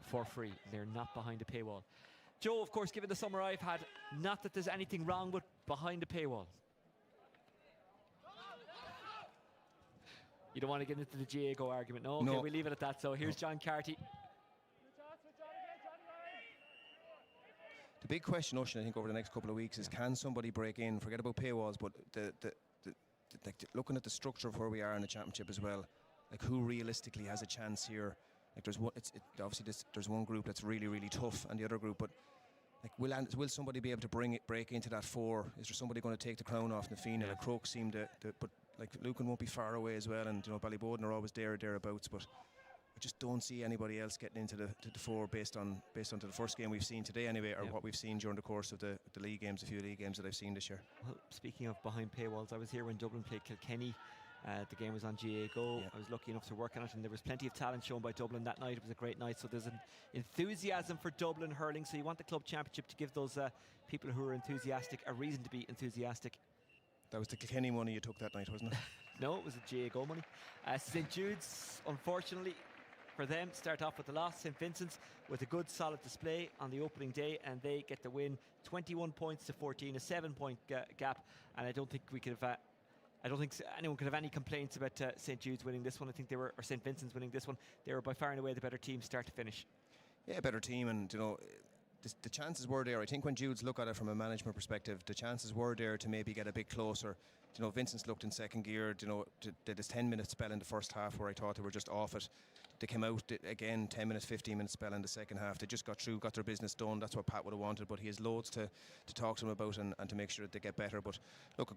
for free. They're not behind a paywall. Joe, of course, given the summer I've had, not that there's anything wrong with behind a paywall. You don't want to get into the GA-Go argument, no? Okay, no. We leave it at that. So here's John Carty. The big question, Oisin, I think over the next couple of weeks is, can somebody break in? Forget about paywalls, but looking at the structure of where we are in the championship as well, like, who realistically has a chance here? Like, there's one, there's one group that's really, really tough, and the other group, but like, will somebody be able to break into that four? Is there somebody going to take the crown off Nafina? Like, Crokes seem to, but like, Lucan won't be far away as well, and you know, Ballyboden are always thereabouts, but I just don't see anybody else getting into the four based on the first game we've seen today anyway, or what we've seen during the course of the league games, a few league games that I've seen this year. Well, speaking of behind paywalls, I was here when Dublin played Kilkenny. The game was on GA-Go. I was lucky enough to work on it, and there was plenty of talent shown by Dublin that night. It was a great night, so there's an enthusiasm for Dublin hurling, so you want the club championship to give those people who are enthusiastic a reason to be enthusiastic. That was the Kilkenny money you took that night, wasn't it? No, it was a GA-Go money. St. Jude's, unfortunately for them, start off with the loss. St. Vincents with a good solid display on the opening day, and they get the win, 21 points to 14, a 7-point gap, and I don't think we could have I don't think anyone could have any complaints about St. Jude's winning this one. I think or St. Vincent's winning this one. They were by far and away the better team start to finish. Yeah, better team, and you know, the chances were there. I think when Judes look at it from a management perspective, the chances were there to maybe get a bit closer. You know, Vincent's looked in second gear. You know, did this 10-minute spell in the first half where I thought they were just off it. They came out again, 10 minutes, 15-minute spell in the second half. They just got through, got their business done. That's what Pat would have wanted, but he has loads to talk to them about and to make sure that they get better. But look,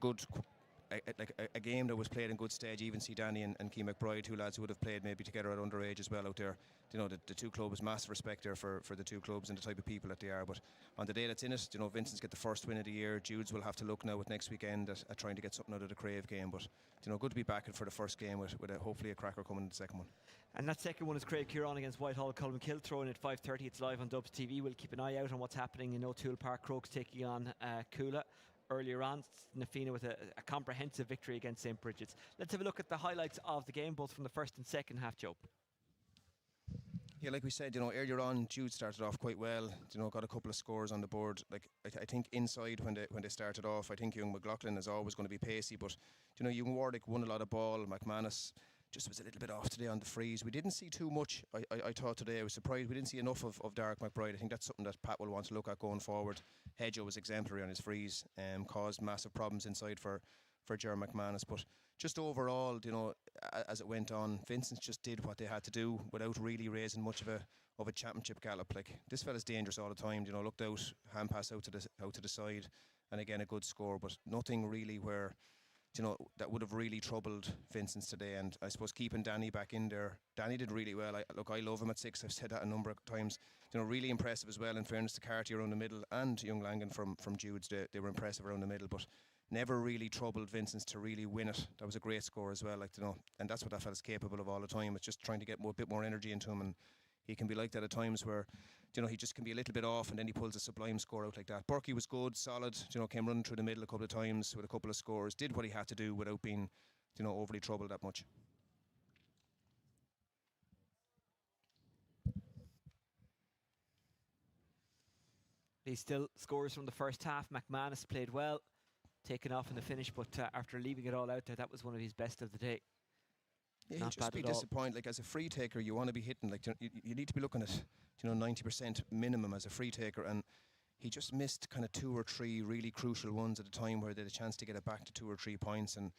a game that was played in good stage. Even see Danny and Key McBride, two lads who would have played maybe together at underage as well out there. You know, the two clubs, massive respect there for the two clubs and the type of people that they are. But on the day that's in it, you know, Vincent's get the first win of the year. Judes will have to look now with next weekend at trying to get something out of the Crave game. But you know, good to be back for the first game with hopefully a cracker coming in the second one. And that second one is Craig Kieran against Whitehall Culmkill, throwing at 5:30. It's live on Dubs TV. We'll keep an eye out on what's happening in O'Toole Park. Crokes taking on Coola. Earlier on, Nafina with a comprehensive victory against St. Bridget's. Let's have a look at the highlights of the game, both from the first and second half, Joe. Yeah, like we said, you know, earlier on, Jude started off quite well. You know, got a couple of scores on the board. Like I think inside when they started off, I think young McLaughlin is always going to be pacey, but you know, young Warwick won a lot of ball. McManus just was a little bit off today on the freeze. We didn't see too much. I thought today, I was surprised we didn't see enough of Derek McBride. I think that's something that Pat will want to look at going forward. Hedgehoe was exemplary on his freeze, caused massive problems inside for Jerry McManus. But just overall, you know, as it went on, Vincents just did what they had to do without really raising much of a championship gallop. Like, this fella's dangerous all the time. You know, looked out, hand pass out to the side, and again a good score, but nothing really where, you know, that would have really troubled Vincents today. And I suppose keeping Danny back in there, Danny did really well. I love him at 6. I've said that a number of times. You know, really impressive as well. In fairness to Carty around the middle, and young Langan from Judes, they were impressive around the middle, but never really troubled Vincents to really win it. That was a great score as well. Like, you know, and that's what that fella's capable of all the time. It's just trying to get a bit more energy into him, and he can be like that at times where, he just can be a little bit off, and then he pulls a sublime score out like that. Berkey was good, solid, came running through the middle a couple of times with a couple of scores, did what he had to do without being, overly troubled that much. He still scores from the first half. McManus played well, taken off in the finish, but after leaving it all out there, that was one of his best of the day. Yeah, you just be disappointed. Like, as a free taker, you want to be hitting. Like, you need to be looking at 90% minimum as a free taker, and he just missed kind of 2 or 3 really crucial ones at a time where they had a chance to get it back to 2 or 3 points. And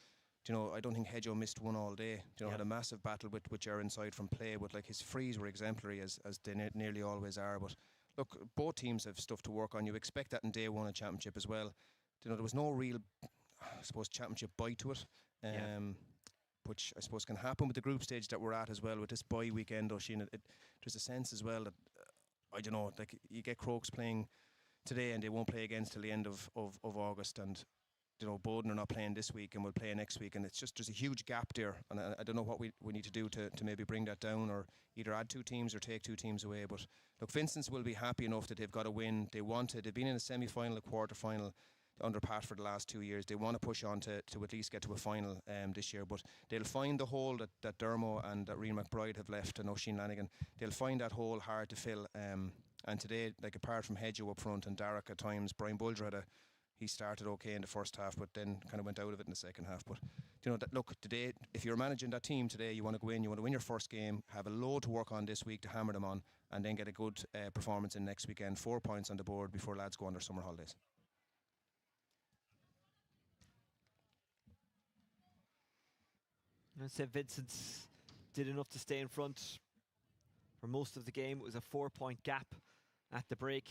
I don't think Hedgehoe missed one all day. Had a massive battle with Ger inside from play, but like his frees were exemplary as they nearly always are. But look, both teams have stuff to work on. You expect that in day one of championship as well. There was no real, I suppose, championship bite to it. Which I suppose can happen with the group stage that we're at as well, with this bye weekend, Oisin. There's a sense as well that, I don't know, like you get Crokes playing today and they won't play again till the end of August, and Bowden are not playing this week and will play next week, and it's just, there's a huge gap there, and I don't know what we need to do to maybe bring that down, or either add 2 teams or take 2 teams away. But look, Vincents will be happy enough that they've got a win. They've been in a semi-final, a quarter-final under Pat for the last 2 years. They want to push on to at least get to a final this year, but they'll find the hole that Dermo and that Rian McBride have left, and Oisin Lanigan. They'll find that hole hard to fill, and today, like, apart from Hedgehoe up front and Darragh at times, Brian Bulger he started okay in the first half, but then kind of went out of it in the second half. But look, today, if you're managing that team today, you want to go in, you want to win your first game, have a load to work on this week to hammer them on, and then get a good performance in next weekend. 4 points on the board before lads go on their summer holidays. I said Vincents did enough to stay in front for most of the game. It was a 4-point gap at the break.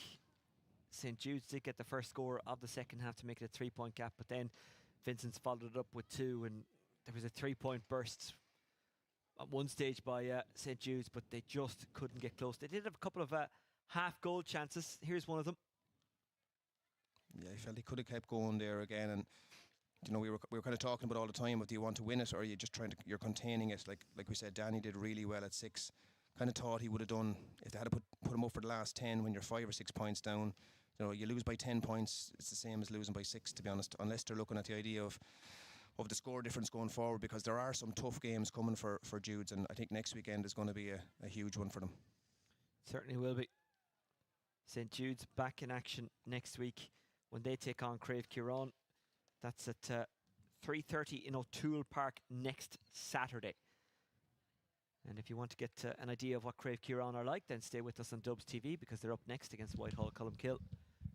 St. Jude's did get the first score of the second half to make it a 3-point gap, but then Vincents followed it up with 2, and there was a 3-point burst at one stage by St. Jude's, but they just couldn't get close. They did have a couple of half-goal chances. Here's one of them. Yeah, I felt he could have kept going there again, and we were kind of talking about all the time, do you want to win it, or are you just you're containing it? Like we said, Danny did really well at 6. Kind of thought he would have done, if they had to put him up for the last 10 when you're 5 or 6 points down. You lose by 10 points, it's the same as losing by 6, to be honest, unless they're looking at the idea of the score difference going forward, because there are some tough games coming for Judes, and I think next weekend is going to be a huge one for them. Certainly will be. St. Jude's back in action next week when they take on Crave Kieran. That's at 3:30 in O'Toole Park next Saturday. And if you want to get an idea of what Crave Kieran are like, then stay with us on Dubs TV, because they're up next against Whitehall Columkill.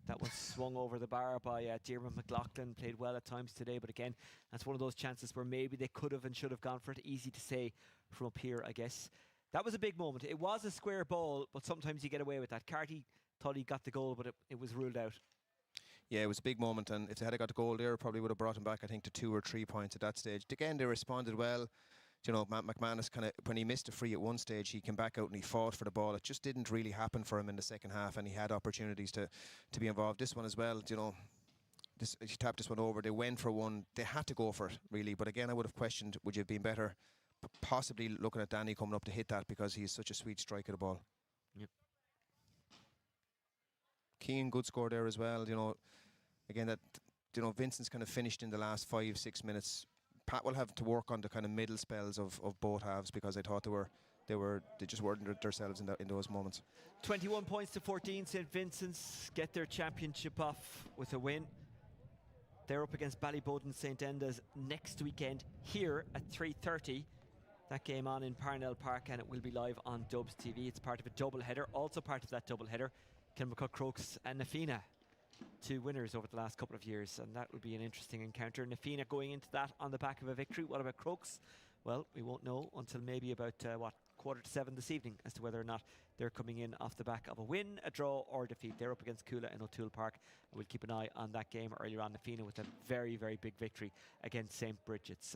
That one swung over the bar by Diarmuid McLaughlin, played well at times today, but again, that's one of those chances where maybe they could have and should have gone for it. Easy to say from up here, I guess. That was a big moment. It was a square ball, but sometimes you get away with that. Carty thought he got the goal, but it was ruled out. Yeah, it was a big moment, and if they had got the goal there, probably would have brought him back, I think, to 2 or 3 points at that stage. Again, they responded well. Matt McManus, kind of, when he missed a free at one stage, he came back out and he fought for the ball. It just didn't really happen for him in the second half, and he had opportunities to be involved. This one as well, he tapped this one over. They went for one. They had to go for it, really. But again, I would have questioned, would you have been better possibly looking at Danny coming up to hit that, because he's such a sweet strike of the ball. Yep. Keane, good score there as well. Again, that Vincent's kind of finished in the last 5-6 minutes. Pat will have to work on the kind of middle spells of both halves, because I thought they just weren't themselves in those moments. 21 points to 14. St. Vincent's get their championship off with a win. They're up against Ballybowden St. Enda's next weekend here at 3:30. That game on in Parnell Park, and it will be live on Dubs TV. It's part of a double header. Also part of that double header, Kilmacud Crokes and Nafina, 2 winners over the last couple of years, and that will be an interesting encounter. Nafina going into that on the back of a victory. What about Crokes? Well, we won't know until maybe about 7:15 this evening as to whether or not they're coming in off the back of a win, a draw or defeat. They're up against Coola in O'Toole Park, and we'll keep an eye on that game. Earlier on, Nafina with a very, very big victory against St. Bridget's.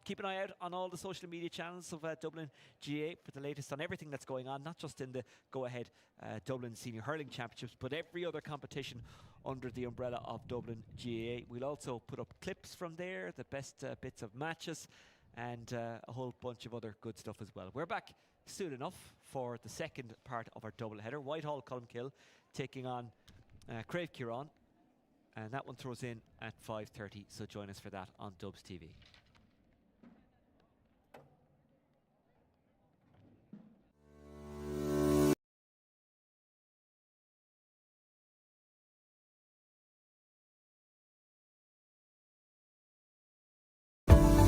Keep an eye out on all the social media channels of Dublin GA for the latest on everything that's going on, not just in the go-ahead Dublin Senior Hurling Championships, but every other competition under the umbrella of Dublin GA. We'll also put up clips from there, the best bits of matches, and a whole bunch of other good stuff as well. We're back soon enough for the second part of our double header. Whitehall Colmkill taking on Crave Kieran, and that one throws in at 5:30, so join us for that on Dubs TV.